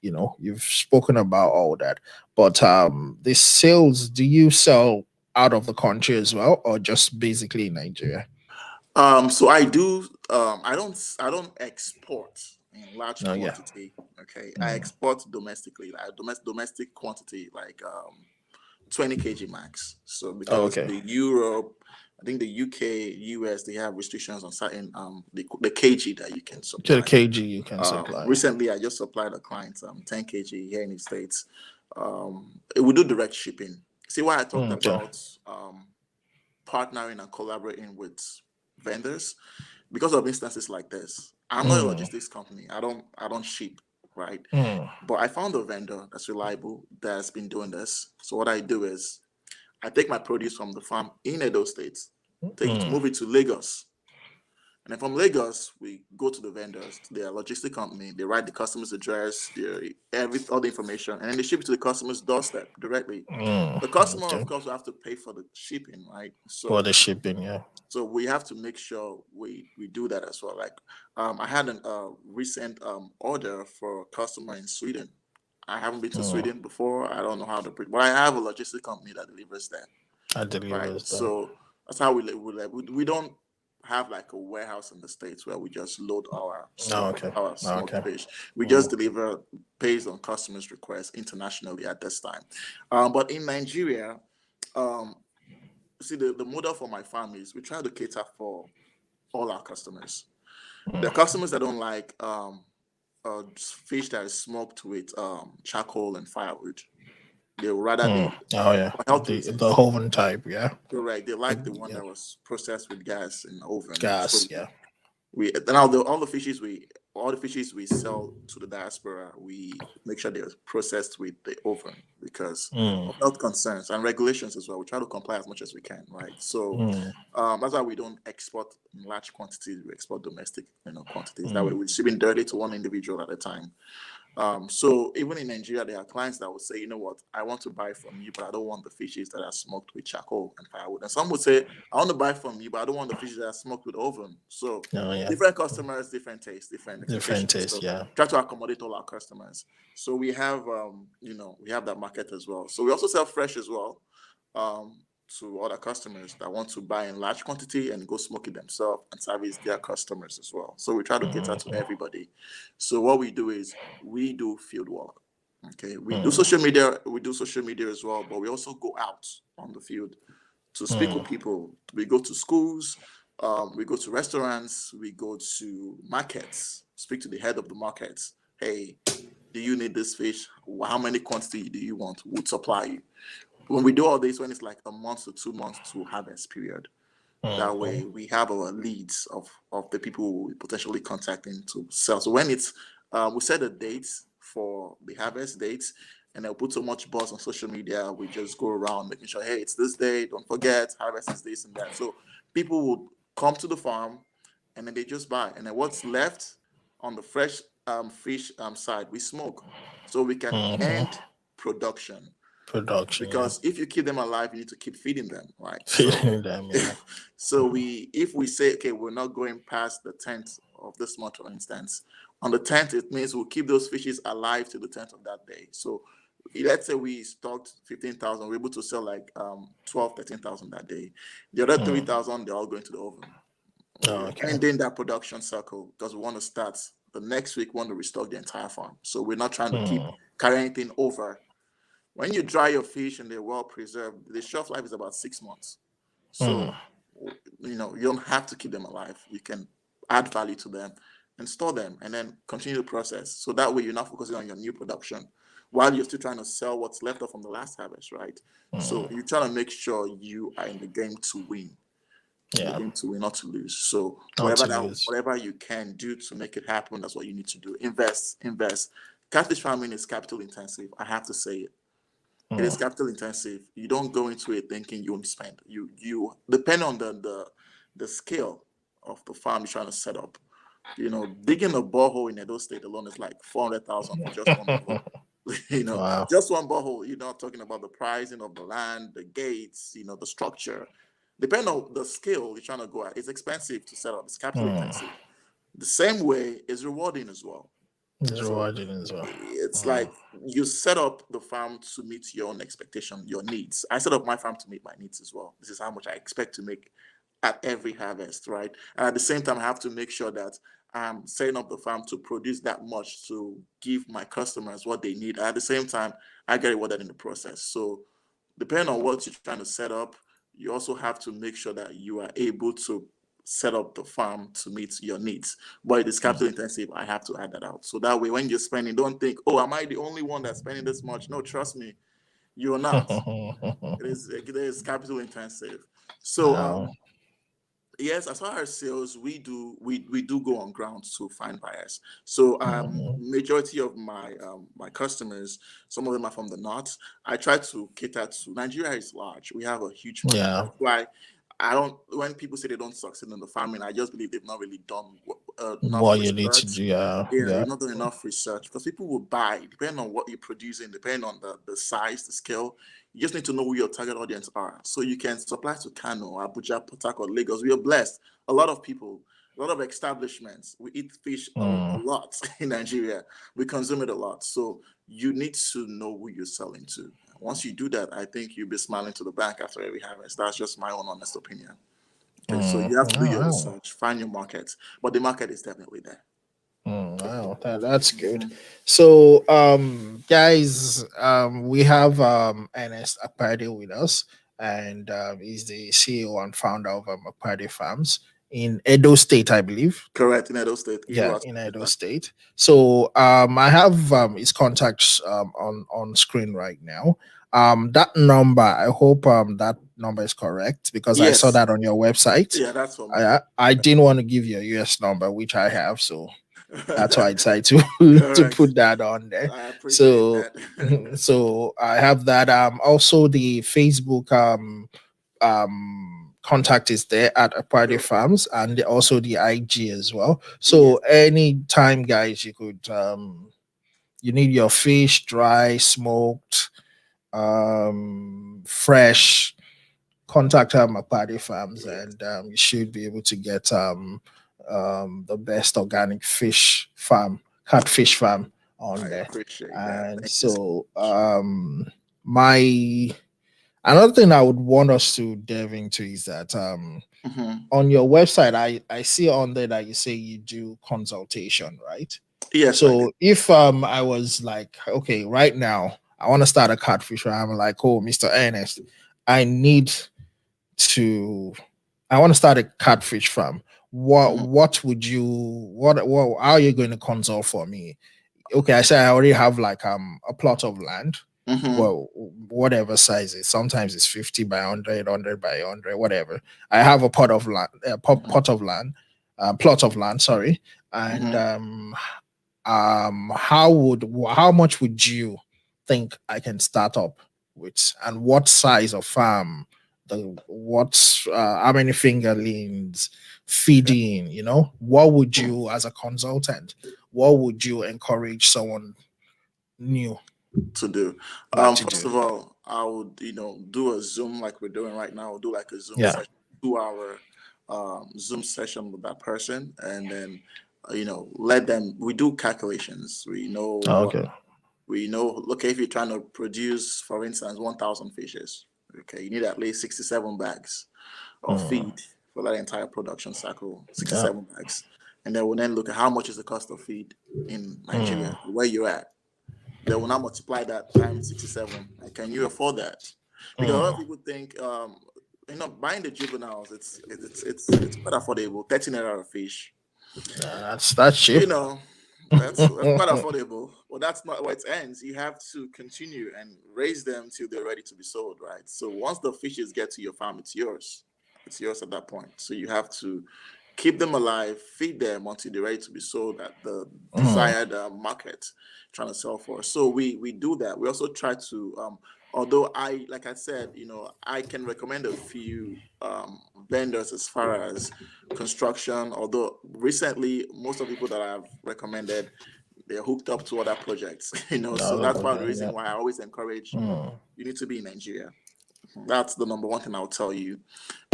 You've spoken about all that, but the sales, do you sell out of the country as well, or just basically in Nigeria? So I do. I don't export in large No, yeah. quantity. Okay, I export domestically, like domestic quantity, like 20 kg max. So Oh, because okay. the Europe, I think the UK, US, they have restrictions on certain the kg that you can To the supply. kg you can supply. Recently, I just supplied a client 10 kg here in the States. We do direct shipping. See why I talked Okay. about partnering and collaborating with vendors, because of instances like this. I'm not a Mm, logistics company. I don't ship, right? mm, But I found a vendor that's reliable that's been doing this. So what I do is I take my produce from the farm in Edo State, mm. move it to Lagos, and then from Lagos, we go to the vendors, to their logistic company. They write the customer's address, all the information, and then they ship it to the customer's doorstep directly. The customer, of Okay. course, will have to pay for the shipping, right? For So, the shipping, yeah. so we have to make sure we do that as well. Like, I had a recent order for a customer in Sweden. I haven't been to Mm. Sweden before. I don't know how to, but I have a logistic company that delivers there, I right? delivers that. So that's how we don't have like a warehouse in the States where we just load Oh, okay. our Oh, smoked okay. fish. We just Mm, deliver based on customers' requests internationally at this time. But in Nigeria, um, see, the model for my farm is we try to cater for all our customers. The mm, customers that don't like fish that is smoked with charcoal and firewood, they would rather mm. Oh, yeah. for health The reasons. oven type, yeah. Correct. They like the one Yeah. that was processed with gas in the oven. So Gas, yeah. we now all the fishes we sell to the diaspora, we make sure they're processed with the oven because Mm, of health concerns and regulations as well. We try to comply as much as we can, right? So mm, that's why we don't export in large quantities. We export domestic, quantities. That way, mm, we're shipping directly to one individual at a time. So even in Nigeria, there are clients that would say, you know what, I want to buy from you, but I don't want the fishes that are smoked with charcoal and firewood. And some would say, I want to buy from you, but I don't want the fishes that are smoked with oven. So Oh yeah. different customers, different tastes, different Different expectations. taste, So yeah. try to accommodate all our customers. So we have, we have that market as well. So we also sell fresh as well. To other customers that want to buy in large quantity and go smoke it themselves and service their customers as well. So we try to cater to everybody. So what we do is we do field work. Okay, we do social media. We do social media as well, but we also go out on the field to speak with people. We go to schools. We go to restaurants. We go to markets. Speak to the head of the markets. Hey, do you need this fish? How many quantity do you want? We'll supply you. When we do all this, when it's like a month to 2 months to harvest period, that way we have our leads of the people we potentially contacting to sell. So when it's we set a date for the harvest dates, and they'll put so much buzz on social media. We just go around making sure, hey, it's this day, don't forget, harvest is this and that. So people would come to the farm and then they just buy. And then what's left on the fresh fish side, we smoke. So we can end production. Production, yeah. Because if you keep them alive, you need to keep feeding them, right? Feeding them, yeah. So if we say, okay, we're not going past the 10th of this month, for instance, on the 10th, it means we'll keep those fishes alive to the 10th of that day. So let's say we stocked 15,000, we're able to sell like 12, 13,000 that day. The other 3,000, they're all going to the oven. Okay. Ending that production cycle because we want to start the next week, we want to restock the entire farm. So we're not trying to keep carry anything over. When you dry your fish and they're well preserved, the shelf life is about 6 months. So, you don't have to keep them alive. You can add value to them and store them and then continue the process. So that way you're not focusing on your new production while you're still trying to sell what's left off from the last harvest, right? So you're trying to make sure you are in the game to win. Yeah. The game to win, not to lose. So Not to lose. whatever you can do to make it happen, that's what you need to do. Invest. Catfish farming is capital intensive. I have to say it. It is capital intensive. You don't go into it thinking you won't spend. You depend on the scale of the farm you're trying to set up. Digging a borehole in Edo State alone is like 400,000 for just one borehole. Wow. Just one borehole. You're not talking about the pricing of the land, the gates, the structure. Depending on the scale you're trying to go at, it's expensive to set up. It's capital intensive. The same way is rewarding as well. It's rewarding as well. It's like you set up the farm to meet your own expectation, your needs. I set up my farm to meet my needs as well. This is how much I expect to make at every harvest, right? And at the same time, I have to make sure that I'm setting up the farm to produce that much to give my customers what they need. At the same time, I get rewarded in the process. So depending on what you're trying to set up, you also have to make sure that you are able to set up the farm to meet your needs. But it is capital intensive. I have to add that out. So that way, when you're spending, don't think, oh, am I the only one that's spending this much? No, trust me, you're not. It is capital intensive. So Wow. yes, as far as sales, we do go on ground to find buyers. So majority of my customers, some of them are from the north. I try to cater to Nigeria is large. We have a huge market. Yeah. That's why I don't. When people say they don't succeed in the farming, I just believe they've not really done enough What you need to research. do, yeah. Yeah, Yeah. they've not done enough research because people will buy depending on what you're producing, depending on the size, the scale. You just need to know who your target audience are. So you can supply to Kano, Abuja, Port Harcourt, Lagos. We are blessed. A lot of people, a lot of establishments. We eat fish a lot in Nigeria. We consume it a lot. So you need to know who you're selling to. Once you do that, I think you'll be smiling to the bank after every harvest. That's just my own honest opinion. Okay, so you have to do your Wow. research, find your market, but the market is definitely there. Wow, that's good. So, guys, we have Ernest Akpede with us, and he's the CEO and founder of Akpede Farms in Edo State, I believe. Correct, in Edo State. Yeah, in Edo State. So, I have his contacts on screen right now. That number, I hope that number is correct because I saw Yes. that on your website. Yeah, that's for me. I didn't want to give you a US number, which I have, so that's why I decided to put that on there. I appreciate So that. so I have that. Also the Facebook contact is there at Akpede Farms, and also the IG as well. So anytime, guys, you could You need your fish dry, smoked, fresh. Contact Akpede Farms, Yes, and you should be able to get the best organic fish farm, catfish farm on I there. appreciate that. And Thank you so so, much. my another thing I would want us to delve into is that Hmm. on your website, I see on there that you say you do consultation, right? Yes, I do. So if I was like, okay, right now I want to start a catfish farm, I'm like, oh, Mr. Ernest, I need to I want to start a catfish farm. Hmm. What would you what how are you going to consult for me? Okay, I say I already have like a plot of land. Hmm. Well, whatever size it. Sometimes it's 50 by 100, 100 by 100, whatever. I have a pot of land, Hmm. pot of land, plot of land, sorry. And Hmm. how much would you think I can start up with, and what size of farm, the what's how many fingerlings, Okay. feeding, what would you, as a consultant, what would you encourage someone new To do. like to First do? of all, I would, do a Zoom like we're doing right now. We'll do like a Zoom Yeah. session, 2 hour Zoom session with that person, and then let them. We do calculations. We know what Okay. we know. Okay, if you're trying to produce, for instance, 1,000 fishes, okay, you need at least 67 bags of Mm, feed for that entire production cycle. yeah. 67 bags, and then we'll then look at how much is the cost of feed in Nigeria, Mm, where you're at. They will now multiply that times 67. And can you afford that? Because a lot of mm. people think, buying the juveniles, it's quite affordable. 13 naira a fish. Yeah, that's cheap. You know, that's quite affordable. Well, that's not where it ends. You have to continue and raise them till they're ready to be sold, right? So once the fishes get to your farm, it's yours. It's yours at that point. So you have to keep them alive, feed them until they're ready to be sold at the Mm, desired market, trying to sell for. So we do that. We also try to, although like I said, I can recommend a few vendors as far as construction. Although recently, most of the people that I've recommended, they're hooked up to other projects. So other that's one of the person, reason yeah. why I always encourage Mm, you need to be in Nigeria. That's the number one thing I'll tell you.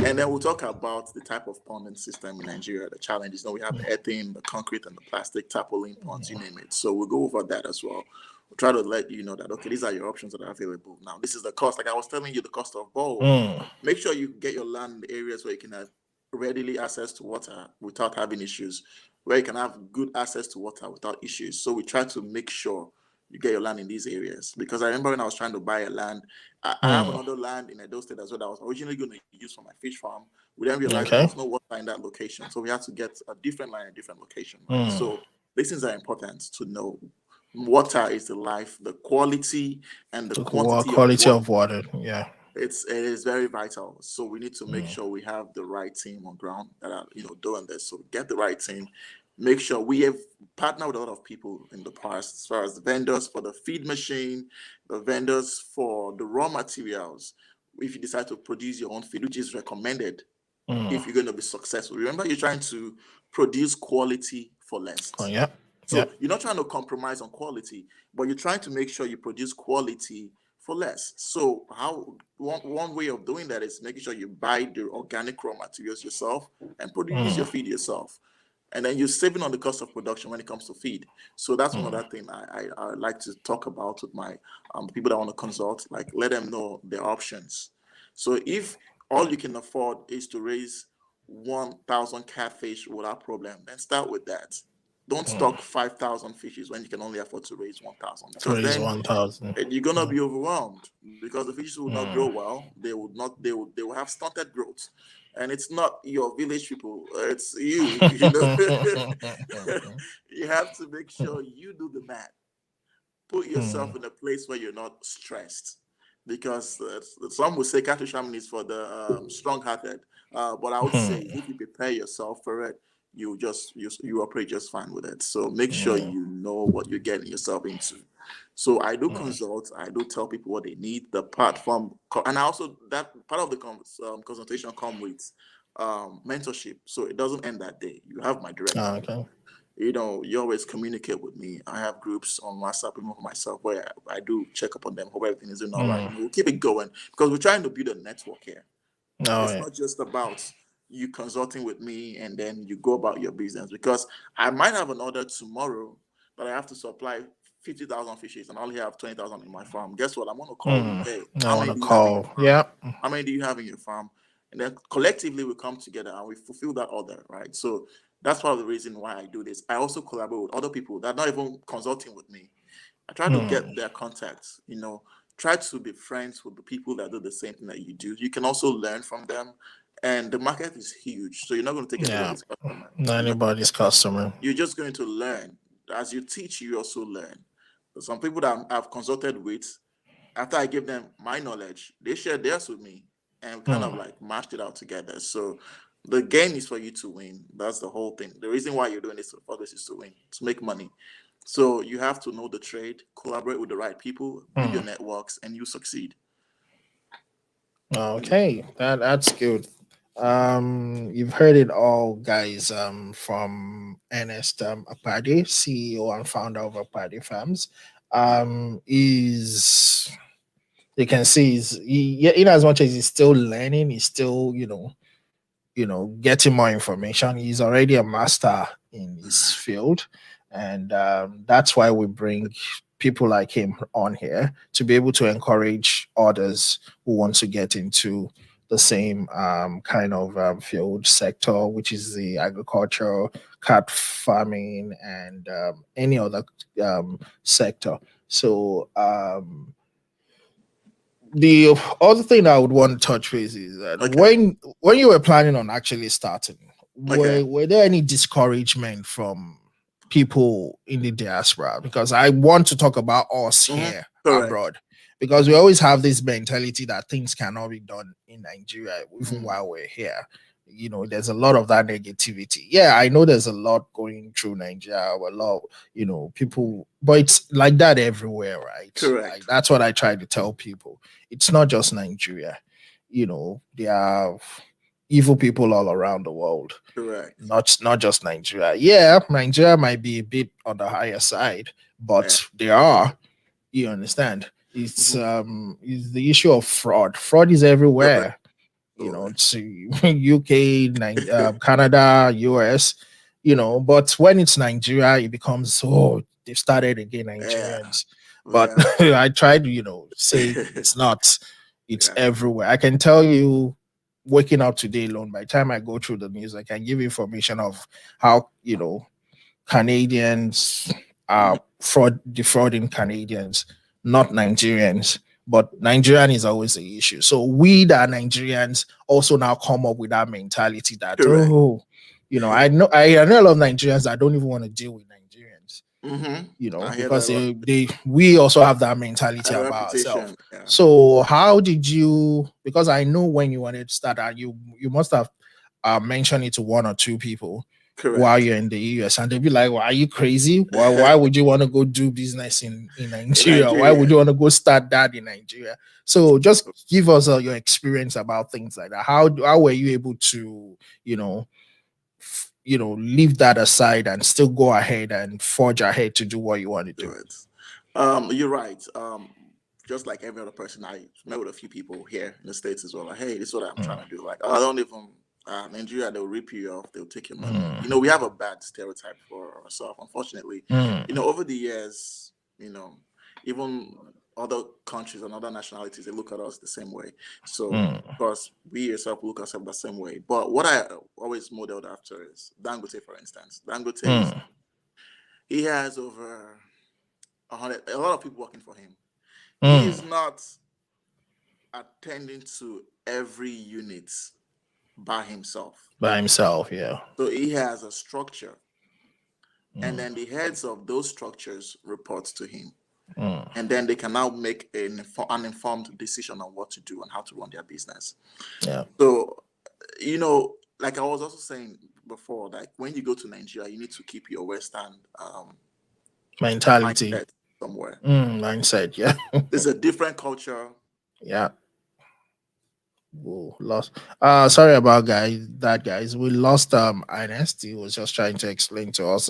And then we'll talk about the type of ponding system in Nigeria, the challenges. We have the earthen, the concrete, and the plastic tarpaulin ponds, you name it. So we'll go over that as well. We'll try to let you know that, okay, these are your options that are available. Now, this is the cost. Like I was telling you, the cost of bulb. mm, Make sure you get your land in the areas where you can have readily access to water without having issues, where you can have good access to water without issues. So we try to make sure you get your land in these areas. Because I remember when I was trying to buy a land, I have mm. another land in Edo State as well that I was originally going to use for my fish farm. We then realized there Okay. was no water in that location. So we had to get a different line, a different location, right? Mm. So these things are important to know. Water is the life, the quality and the The quantity of quality water of water. Yeah. it is very vital. So we need to make Mm, sure we have the right team on ground that are doing this. So get the right team. Make sure we have partnered with a lot of people in the past, as far as the vendors for the feed machine, the vendors for the raw materials. If you decide to produce your own feed, which is recommended mm. if you're going to be successful. Remember, you're trying to produce quality for Oh, less. yeah. Yeah. So you're not trying to compromise on quality, but you're trying to make sure you produce quality for less. So how one way of doing that is making sure you buy the organic raw materials yourself and produce your Mm, feed yourself. And then you're saving on the cost of production when it comes to feed. So that's one mm, other thing I like to talk about with my people that want to consult, like let them know their options. So if all you can afford is to raise 1,000 catfish without problem, then start with that. Don't mm. stock 5,000 fishes when you can only afford to raise 1,000, To because raise then 1,000. you're gonna Mm, be overwhelmed because the fishes will not grow mm, well. They would not. They will have stunted growth, and it's not your village people. It's you. You have to make sure you do the math. Put yourself mm, in a place where you're not stressed, because some would say cattle shaman is for the strong-hearted, but I would say mm, if you prepare yourself for it, you operate just fine with it. So make sure mm, you know what you're getting yourself into. So I do mm. consult. I do tell people what they need. The platform, and I also that part of the consultation come with mentorship. So it doesn't end that day. You have my direct Ah, number. okay. You always communicate with me. I have groups on WhatsApp, even for myself, where I do check up on them, hope everything is doing all right. We'll keep it going because we're trying to build a network here. Oh, It's yeah. not just about you consulting with me and then you go about your business, because I might have an order tomorrow, but I have to supply 50,000 fishes and I only have 20,000 in my farm. Guess what? I'm going to call you. Hey, I how want many to do you have in your call. farm? Yeah. How many do you have in your farm? And then collectively we come together and we fulfill that order, right? So that's part of the reason why I do this. I also collaborate with other people that are not even consulting with me. I try to get their contacts, try to be friends with the people that do the same thing that you do. You can also learn from them. And the market is huge. So you're not going to take Yeah. anybody's customer. Not anybody's customer. You're just going to learn. As you teach, you also learn. So some people that I've consulted with, after I give them my knowledge, they share theirs with me and kind of like mashed it out together. So the game is for you to win. That's the whole thing. The reason why you're doing this for this is to win, to make money. So you have to know the trade, collaborate with the right people, build your networks, and you succeed. Okay, that's good. You've heard it all, guys. From Ernest Akpede, CEO and founder of Akpede Farms. Is you can see in as much as he's still learning, he's still getting more information. He's already a master in his field, and that's why we bring people like him on here to be able to encourage others who want to get into the same kind of field sector, which is the agriculture, cat farming, and any other sector. So the other thing I would want to touch base is that Okay. when you were planning on actually starting, Okay. were there any discouragement from people in the diaspora? Because I want to talk about us here Correct. abroad, because we always have this mentality that things cannot be done in Nigeria even while we're here. There's a lot of that negativity. Yeah, I know there's a lot going through Nigeria, a lot, people, but it's like that everywhere, right? Correct. Like that's what I try to tell people. It's not just Nigeria. There are evil people all around the world. Correct. Not just Nigeria. Yeah, Nigeria might be a bit on the higher side, but there are. You understand? It's the issue of fraud. Fraud is Correct. everywhere. It's UK, Canada, US. But when it's Nigeria, it becomes they've started again, Yeah. Nigerians. But I try to say it's not. It's everywhere. I can tell you, waking up today alone, by the time I go through the news, I can give information of how Canadians are defrauding Canadians, not Nigerians. But Nigerian is always the issue. So we that are Nigerians also now come up with that mentality that Correct. I know a lot of Nigerians that don't even want to deal with Nigerians. I hear Because that we also have that mentality a about ourselves. reputation. Yeah. So how did you? Because I know when you wanted to start, you must have mentioned it to one or two people Correct. while you're in the US, and they'll be like, "Well, are you crazy? Why would you want to go do business in Nigeria? Why would you want to go start that in Nigeria?" So just give us your experience about things like that. How were you able to leave that aside and still go ahead and forge ahead to do what you want to do? You're right. Just like every other person, I met with a few people here in the States as well. Like, hey, this is what I'm trying to do. Like, I don't even Nigeria, they'll rip you off, they'll take your money. We have a bad stereotype for ourselves, unfortunately. Over the years, even other countries and other nationalities, they look at us the same way. So, of course, we yourself look at ourselves the same way. But what I always modeled after is Dangote, for instance. Dangote, he has over 100, a lot of people working for him. He is not attending to every unit by himself. Yeah. So he has a structure. And then the heads of those structures reports to him. And then they can now make an informed decision on what to do and how to run their business. Yeah. So, like I was also saying before, like when you go to Nigeria, you need to keep your Western mentality mindset somewhere. Mindset, yeah. It's a different culture. Yeah. Whoa, lost. Sorry about guys. We lost Ernest. He was just trying to explain to us,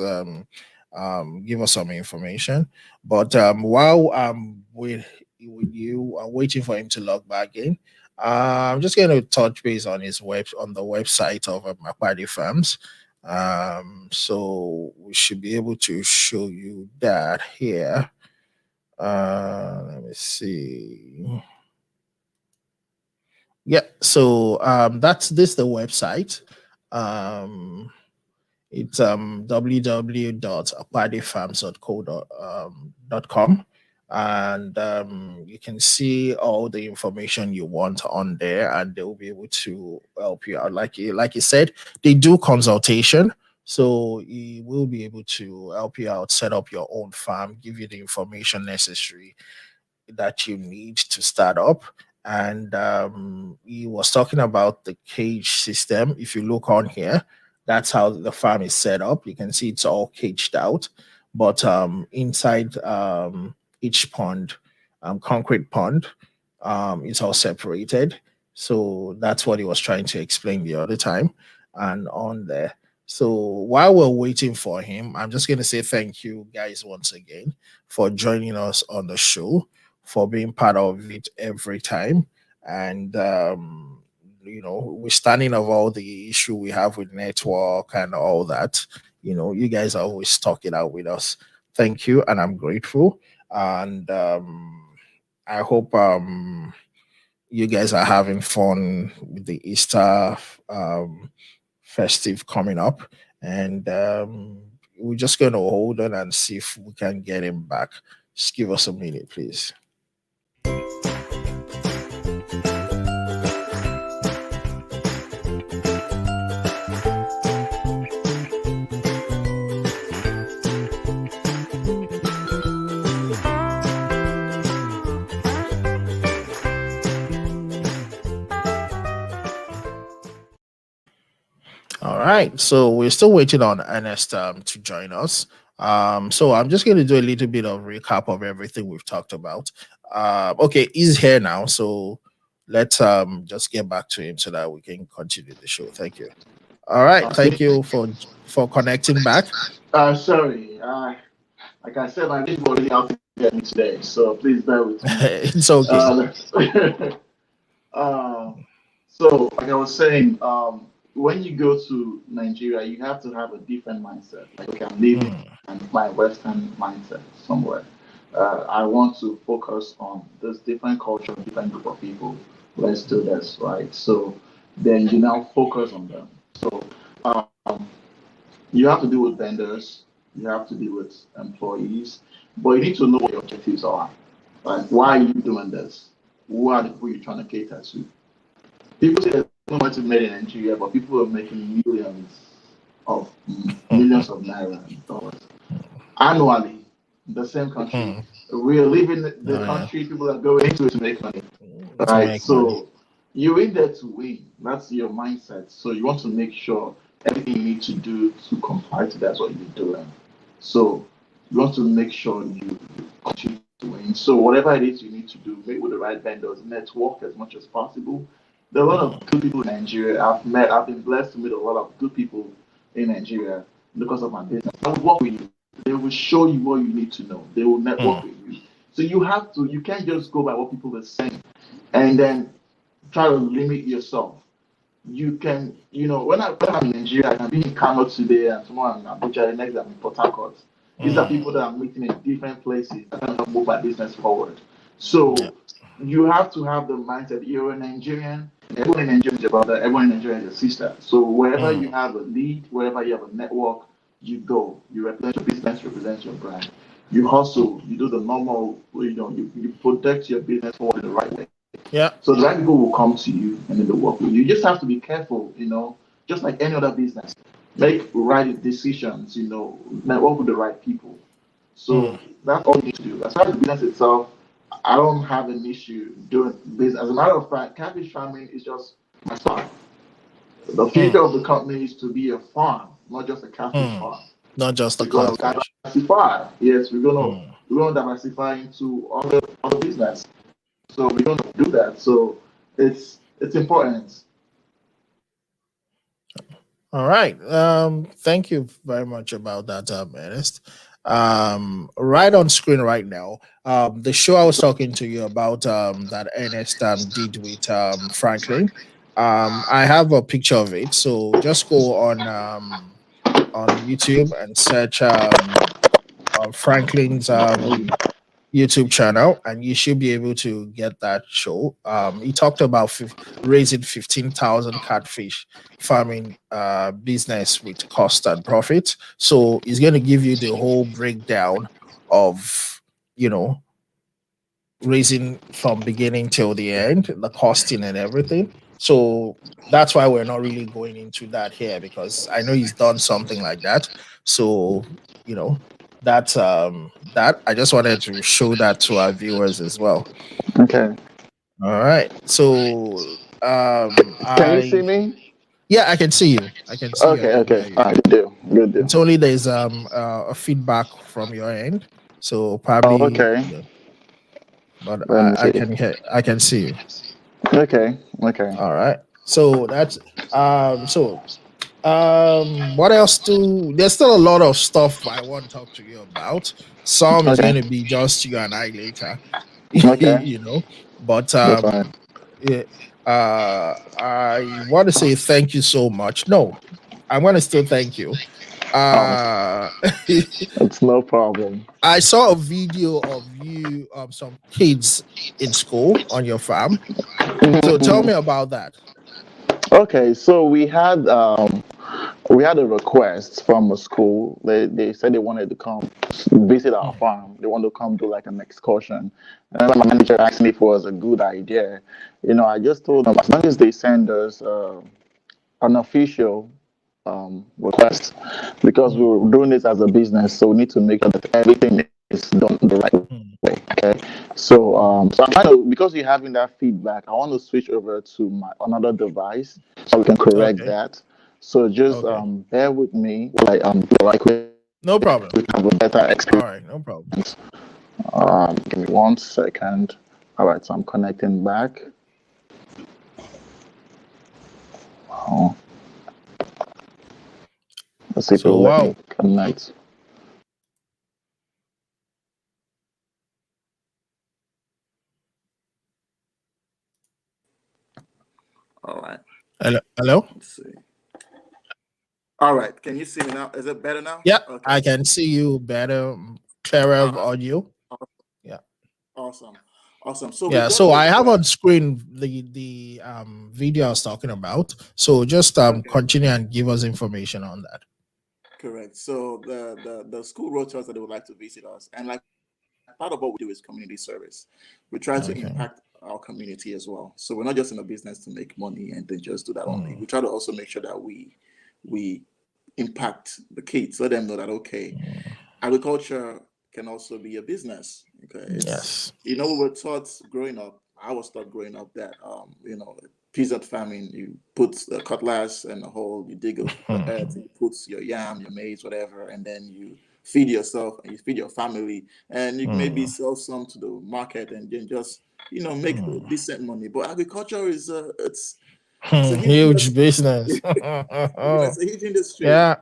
give us some information. But while with you waiting for him to log back in, I'm just going to touch base on on the website of Akpede Farms. So we should be able to show you that here. Let me see. Yeah, so that's this the website. Um it's www.akpadefarms.co.com, and you can see all the information you want on there, and they will be able to help you out. Like you said, they do consultation, so he will be able to help you out, set up your own farm, give you the information necessary that you need to start up. And he was talking about the cage system. If you look on here, that's how the farm is set up. You can see it's all caged out, but inside each pond, concrete pond, it's all separated. So that's what he was trying to explain the other time. And on there. So while we're waiting for him, I'm just going to say thank you guys once again for joining us on the show, for being part of it every time. And we're standing of all the issue we have with network and all that. You guys are always talking out with us. Thank you, and I'm grateful. And I hope you guys are having fun with the Easter festive coming up. And we're just going to hold on and see if we can get him back. Just give us a minute, please. All right, so we're still waiting on Ernest to join us. So I'm just going to do a little bit of recap of everything we've talked about. Okay, he's here now, so let's just get back to him so that we can continue the show. Thank you. All right, thank you for connecting back. Sorry, like I said, my name already out to get me today, so please bear with me. It's okay. So, like I was saying, when you go to Nigeria, you have to have a different mindset. Like, okay, I'm leaving and my Western mindset somewhere. I want to focus on this different culture, different group of people. Let's do this, right? So then you now focus on them. So um, you have to deal with vendors, you have to deal with employees, but you need to know what your objectives are. Like, why are you doing this? Who are the people you're trying to cater to? People say there's no money made in Nigeria, but people are making millions of naira and dollars annually in the same country. We're leaving the country, people are going into it to make money. Right. So you're in there to win. That's your mindset. So you want to make sure everything you need to do to comply to that's what you're doing. So you want to make sure you continue to win. So whatever it is you need to do, make with the right vendors, network as much as possible. There are a lot of good people in Nigeria. I've been blessed to meet a lot of good people in Nigeria because of my business. I will work with you. They will show you what you need to know. They will network with you. So you can't just go by what people are saying and then try to limit yourself. You can, when I'm in Nigeria, I can be in Kano today and tomorrow I'm in Abuja, the next I'm in Port Harcourt. These are people that I'm meeting in different places that can help move my business forward. So you have to have the mindset you're a Nigerian. Everyone in Nigeria is your brother. Everyone in Nigeria is your sister. So wherever you have a lead, wherever you have a network, you go. You represent your business, represent your brand. You hustle. You do the normal. You protect your business forward in the right way. Yeah. So the right people will come to you and then they'll work with you. You just have to be careful. Just like any other business, make right decisions. Network with the right people. So that's all you need to do. As far as the business itself, I don't have an issue doing business. As a matter of fact, catfish farming is just my start. The future of the company is to be a farm, not just a catfish farm. Not just a We're going to diversify. Yes, we're going to diversify into other business. So we're going to do that. So it's it's important. All right. Thank you very much about that, Ernest. Right on screen right now, the show I was talking to you about, that Ernest did with Franklin. I have a picture of it. So just go on YouTube and search Franklin's YouTube channel, and you should be able to get that show. He talked about raising 15,000 catfish farming business with cost and profit. So he's going to give you the whole breakdown of, you know, raising from beginning till the end, the costing and everything. So that's why we're not really going into that here, because I know he's done something like that. So, you know, that I just wanted to show that to our viewers as well. Okay. All right. So Can you see I me? yeah, I can see you. I can see you. I Okay, can okay. hear you. All right, good deal. Good deal. It's only there's a feedback from your end. So Oh, probably, okay. yeah, but Let me I see. can hear, I can see you. Okay, okay. All right. So that's so what else do there's still a lot of stuff I want to talk to you about. Some is Okay, gonna be just you and I later. okay. You know. But That's fine. yeah, I want to say thank you so much. No, I want to still thank you. Oh, Uh it's no problem. I saw a video of you some kids in school on your farm. So tell me about that. Okay, so we had a request from a school. They said they wanted to come visit our Mm, farm. They want to come do like an excursion. And then my manager asked me if it was a good idea. You know, I just told them as long as they send us an official request, because mm, we're doing this as a business, so we need to make sure that everything is done the right mm, way. Okay, so I'm trying to, because you're having that feedback, I want to switch over to my another device so we can correct okay. that. So just Okay. bear with me while I do right quick. No problem. We have a better All experience. right, no problem. Give me 1 second. All right, so I'm connecting back. Oh, let's see if it So will let me wow. connect. All right. Hello, hello? Let's see. All right. Can you see me now? Is it better now? Yeah, Okay. I can see you better, clearer Uh, audio. aw- Yeah. awesome. Awesome. So we Yeah, got a so I have on request. screen the video I was talking about. So just Okay. continue and give us information on that. Correct. So the school wrote to us that they would like to visit us, and like part of what we do is community service. We try to Okay. impact our community as well. So we're not just in a business to make money and then just do that only. Mm, We try to also make sure that we impact the kids, let them know that okay, mm, agriculture can also be a business. Okay, it's yes. we were taught growing up. I was taught growing up that peasant farming. You put the cutlass and a hole, you dig the earth, you put your yam, your maize, whatever, and then you feed yourself and you feed your family, and you maybe Mm, sell some to the market and then just make mm, decent money. But agriculture is it's a huge huge industry. business. It's a huge industry. Yeah.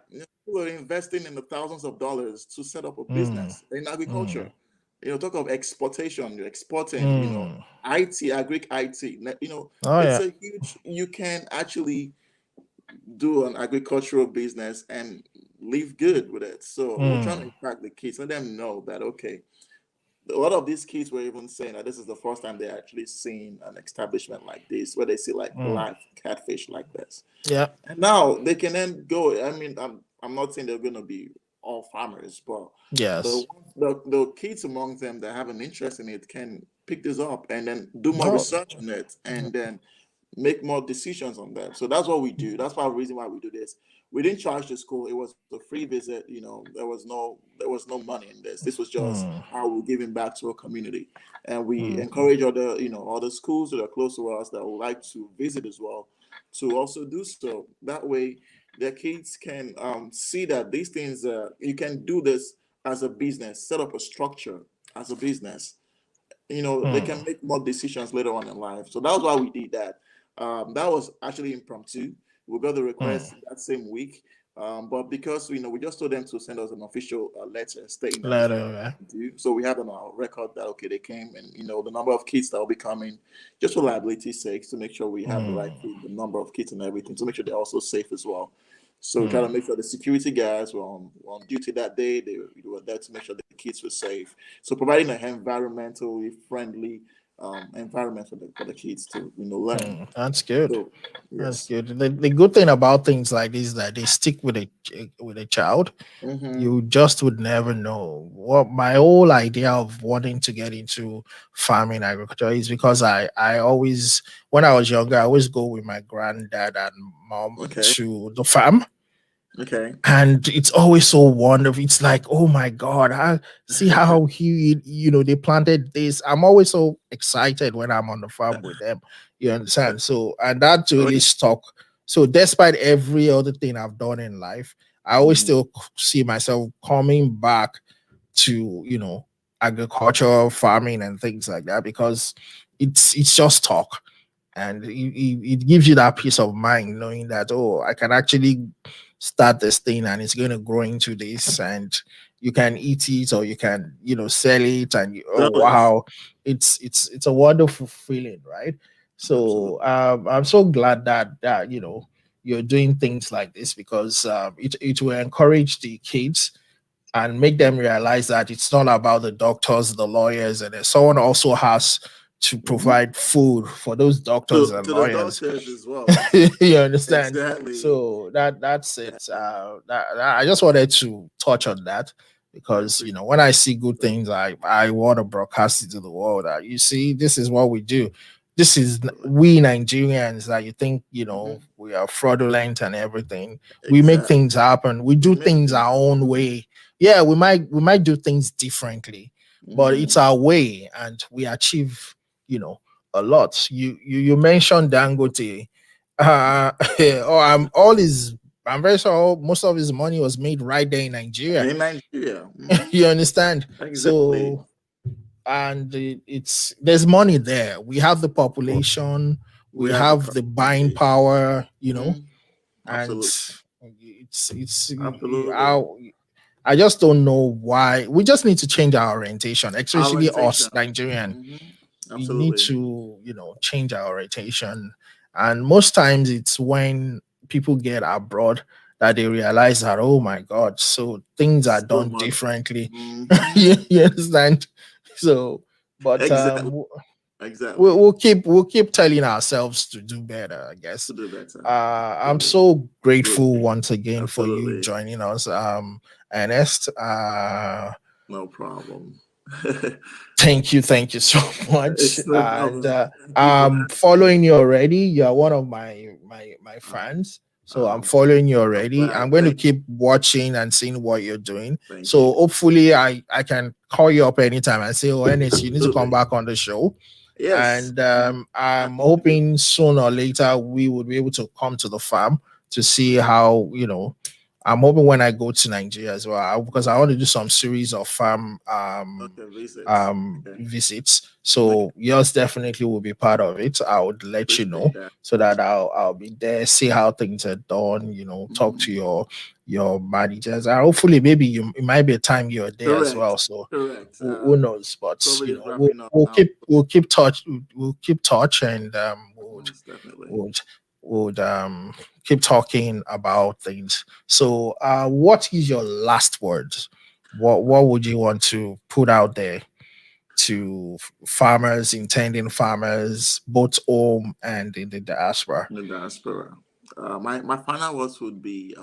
People are investing in the thousands of dollars to set up a Mm, business in agriculture. mm, Talk of exportation, you're exporting, mm. IT, agri IT. Oh It's yeah. a huge, you can actually do an agricultural business and live good with it. So we're trying to Mm, impact the kids, let them know that, okay, a lot of these kids were even saying that this is the first time they're actually seeing an establishment like this where they see like mm. live catfish like this. Yeah. And now they can then go. I mean, I'm not saying they're going to be all farmers, but Yes. the kids among them that have an interest in it can pick this up and then do more No. research on it and then make more decisions on that. So that's what we do. That's why the reason why we do this. We didn't charge the school. It was a free visit. There was no money in this. This was just Mm, how we're giving back to our community, and we mm, encourage other schools that are close to us that would like to visit as well to also do so. That way, their kids can see that these things you can do this as a business, set up a structure as a business. They can mm. make more decisions later on in life. So that's why we did that. That was actually impromptu. We got the request Mm. that same week. But because we just told them to send us an official letter stating that this is what Later, we do. So we had on our record that okay, they came, and the number of kids that will be coming, just for liability's sake, to make sure we have the right food, the number of kids and everything, to make sure they're also safe as well. So we try to make sure the security guys were on duty that day. They were there to make sure the kids were safe. So providing an environmentally friendly environment for the kids to learn. That's good. So That's yes. good. The good thing about things like this is that they stick with a child. Mm-hmm. You just would never know. What my whole idea of wanting to get into farming agriculture is because I always, when I was younger, I always go with my granddad and mom Okay. to the farm. Okay. And it's always so wonderful. It's like, oh my God, I see how they planted this. I'm always so excited when I'm on the farm with them. You understand? So, and that Oh, really stuck. So, despite every other thing I've done in life, I always still see myself coming back to, agriculture, farming, and things like that because it's just talk. And it gives you that peace of mind knowing that, oh, I can actually start this thing and it's going to grow into this, and you can eat it or you can sell it, and oh oh yes. wow, it's a wonderful feeling, right? So Absolutely. I'm so glad that you're doing things like this because it will encourage the kids and make them realize that it's not about the doctors, the lawyers, and that someone also has to Mm-hmm. provide food for those doctors and To the lawyers. doctors as well. You understand? Exactly. So that's it. I just wanted to touch on that I because appreciate when I see good things, I want to broadcast it to the world. That you see, this is what we do. This is it. we Nigerians that you think Mm-hmm. we are fraudulent and everything. We make Exactly. things happen. We We do make things things our own happen. way. Yeah, we might do things differently, but it's Mm-hmm. our way, and we achieve a lot. You mentioned Dangote. Oh, I'm very sure most of his money was made right there in Nigeria. In Nigeria. Mm-hmm. You understand? Exactly. So, and there's money there. We have the population, We we have the have the buying currency. power, Mm-hmm. and Absolutely. it's Absolutely. I just don't know why. We just need to change our orientation, especially Orientation. us Nigerian. Mm-hmm. We need Absolutely. to change our orientation, and most times it's when people get abroad that they realize that, oh my God, so things are So done much. differently. Mm-hmm. You understand? So but Exactly. we'll, Exactly. we'll keep telling ourselves to do better, I guess. To do better. I'm Absolutely. so grateful Absolutely. once again for you Absolutely. joining us, Ernest. No problem. Thank you so much. It's no And problem. Thank you for I'm having me. following you already. You're one of my fans. So I'm Um, following you I'm already. I'm glad. going to Thank you. keep watching and seeing what you're doing. Thank So you. hopefully I can call you up anytime and say, oh, Ernest, you need to come Absolutely. back on the show. Yes. And I'm Happy to do. hoping sooner or later we would be able to come to the farm to see how I'm hoping when I go to Nigeria as well, because I want to do some series of farm Okay, visits. Okay. visits. Okay. So yours definitely will be part of it. I would let you Appreciate know that. so that I'll be there, see how things are done. Talk to Mhm. your managers, and hopefully maybe it might be a time you're there as Correct. well. So Correct. who knows? But COVID is we'll, wrapping up we'll now. keep we'll keep touch. We'll keep touch, and Most definitely. would would keep talking about things. So, what is your last words? What would you want to put out there to farmers, intending farmers, both home and in the diaspora? In the diaspora. My final words would be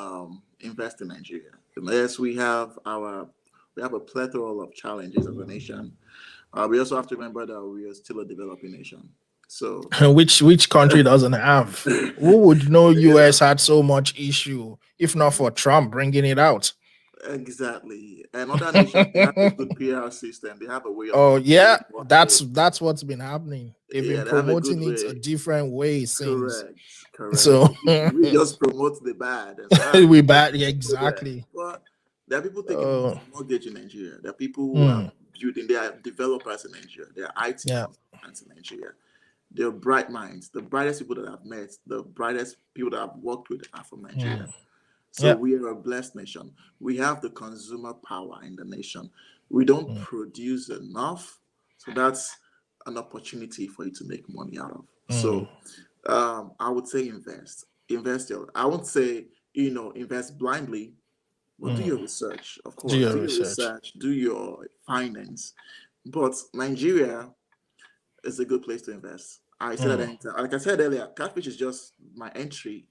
invest in Nigeria. Yes, we have a plethora of challenges as a nation. We also have to remember that we are still a developing nation. So Which country doesn't have? Who would know yeah, US had so much issue if not for Trump bringing it out? exactly. And other nations, they have a good PR system. They have a way of Oh yeah, controlling what that's goes. that's what's been happening. They've been Yeah, they have a good promoting it a way. different way since. Correct, correct. So We just promote the bad, and so we bad, yeah, people there. exactly. But there are people taking Oh, mortgage in Nigeria. There are people who are hmm, building. They are developers in Nigeria. They are IT yeah. consultants in Nigeria. They're bright minds. The brightest people that I've met, the brightest people that I've worked with are from Nigeria. So Yep. we are a blessed nation. We have the consumer power in the nation. We don't produce enough. So that's an opportunity for you to make money out of. So I would say invest. I won't say, invest blindly, but do your research, of Do course. your Do your research. research, do your finance. But Nigeria is a good place to invest. I said that anytime. Like I said earlier, catfish is just my entry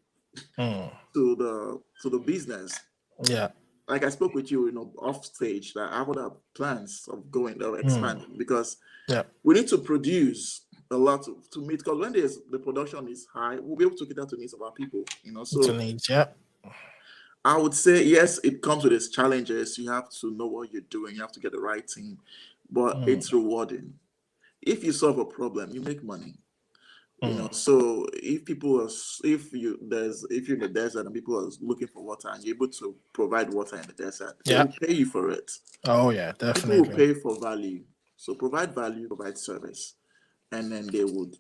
to the business. Yeah. Like I spoke with you, off stage, that I have other plans of going or expanding because Yeah. we need to produce a lot to meet. Because when the production is high, we'll be able to cater to needs of our people. So needs. Yeah. I would say yes, it comes with its challenges. You have to know what you're doing. You have to get the right team, but it's rewarding. If you solve a problem, you make money. So if you're in the desert and people are looking for water and you're able to provide water in the desert, they will pay you for it. Oh yeah, People will definitely. pay for value. So provide value, provide service, and then they will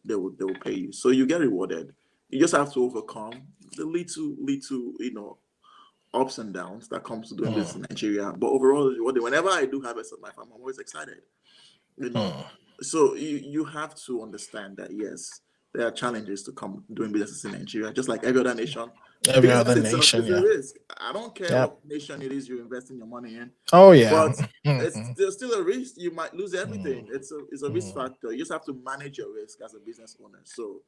pay you. So you get rewarded. You just have to overcome the little ups and downs that comes to doing business in Nigeria. But overall, whenever I do harvest at my farm, I'm always excited. So you have to understand that yes, there are challenges to come doing business in Nigeria, just like every other nation. Every Business other itself nation, is a yeah. risk. I don't care Yep. what nation it is you're investing your money in. Oh yeah. But there's still a risk. You might lose everything. It's a risk factor. You just have to manage your risk as a business owner. So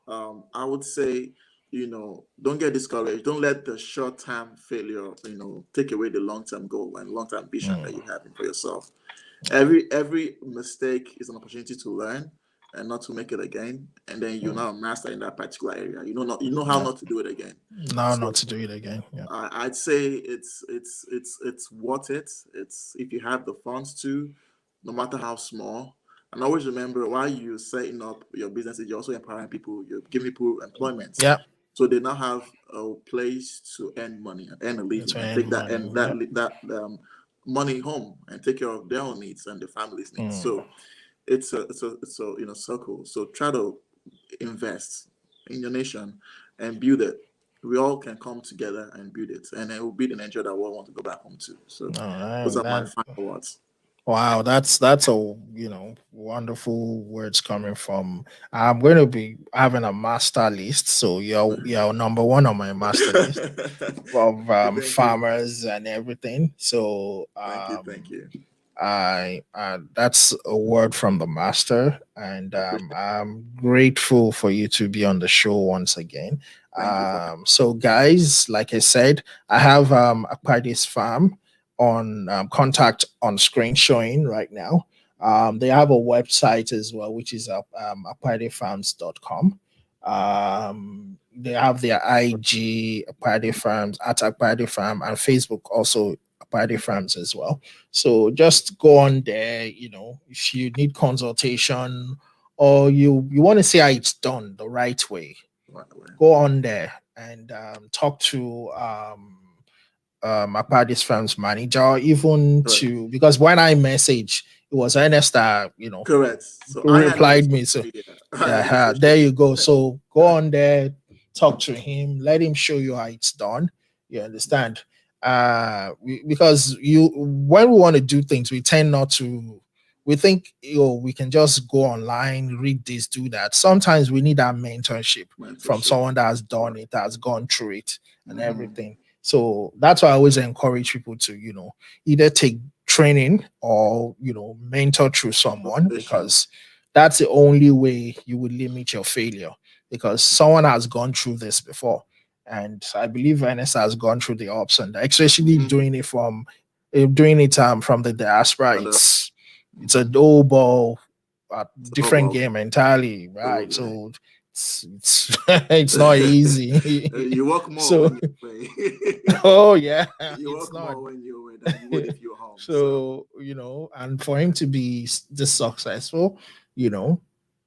I would say, don't get discouraged. Don't let the short-term failure, take away the long-term goal and long-term vision that you have for yourself. Every mistake is an opportunity to learn and not to make it again. And then you're now a master in that particular area. You know how not to do it again. No, not to do it again. Yeah. I'd say it's worth it. It's if you have the funds to, no matter how small. And always remember, while you're setting up your businesses, you're also empowering people. You're giving people employment. Yeah. So they now have a place to earn money and earn a living and take that money. and that money home and take care of their own needs and their family's needs. So it's a circle. So try to invest in your nation and build it. We all can come together and build it, and it will be the Nigeria that we all want to go back home to. So those are my final words. Wow, that's a wonderful words coming from. I'm going to be having a master list, so you're number one on my master list of farmers and everything. So thank you. I that's a word from the master, and I'm grateful for you to be on the show once again. So guys, like I said, I have Akpede's farm on contact on screen showing right now. They have a website as well, which is akpedefarms.com. They have their IG Akpede Farms at Akpede Farm and Facebook also Akpede Farms as well. So just go on there, if you need consultation or you want to see how it's done the right way, go on there and talk to Akpede's Farms manager, even to because when I message, it was Ernest that correct. So who replied me. So yeah, there you go. So go on there, talk to him, let him show you how it's done. You understand? Because when we want to do things, we tend not to. We think we can just go online, read this, do that. Sometimes we need that mentorship from someone that has done it, that has gone through it, and everything. So that's why I always encourage people to, either take training or, mentor through someone, because that's the only way you will limit your failure, because someone has gone through this before. And I believe Ernest has gone through the ups and downs, especially doing it from the diaspora. It's a double ball, different game entirely, right? So it's not easy. You work more when you're away. Oh yeah, you work more when you're away than you would if you're home. So and for him to be this successful,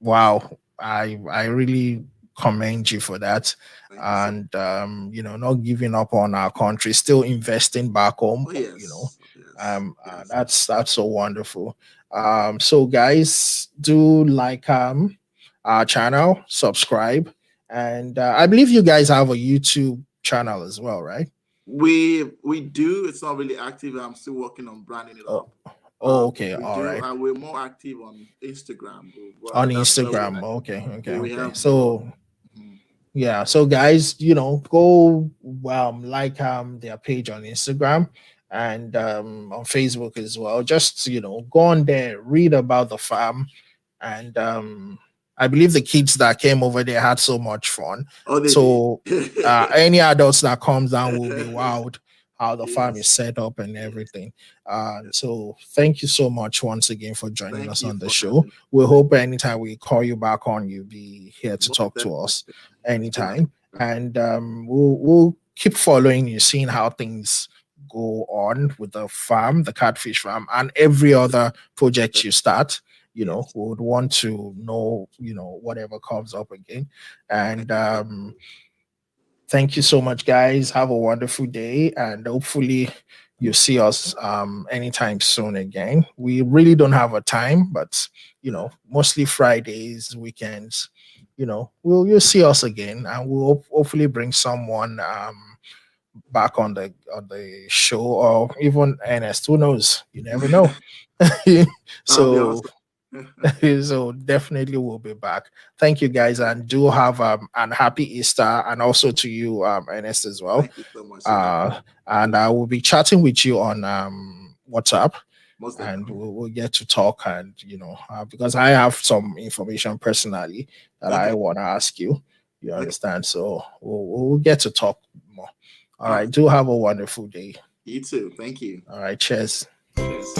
wow, I really commend you for that. And not giving up on our country, still investing back home. That's so wonderful. So guys, do like our channel, subscribe, and I believe you guys have a YouTube channel as well, right? We do. It's not really active. I'm still working on branding it up. Oh, okay, We all do, right. and we're more active on Instagram. On That's where Instagram, okay, we okay. have. So Mhm. yeah, so guys, go like their page on Instagram and on Facebook as well. Just go on there, read about the farm, and I believe the kids that came over there had so much fun. Oh, they So did. any adults that comes down will be wowed how the farm is Yes. set up and Yes. everything. So thank you so much once again for joining Thank us you on the for show. having We me. hope anytime we call you back on, you'll be here to Most talk to definitely. us It's been a anytime. pleasure. And we'll keep following you, seeing how things go on with the farm, the catfish farm, and every other project you start. We Yes. would want to know, whatever comes up again. And Thank you. thank you so much, guys. Have a wonderful day, and hopefully you see us anytime soon again. We really don't have a time, but mostly Fridays, weekends. You'll see us again, and we'll hopefully bring someone back on the show, or even Ernest. Who knows? You never know. That'll be So awesome. so definitely we'll be back. Thank you guys, and do have an happy Easter, and also to you, Ernest, as well. Thank you so much. Sir. And I will be chatting with you on WhatsApp, Most and definitely. we'll get to talk, and because I have some information personally that I Okay. want to ask you. You Okay. understand? So we'll get to talk more. All All right. right. Do have a wonderful day. You too. Thank you. All right. Cheers. Cheers.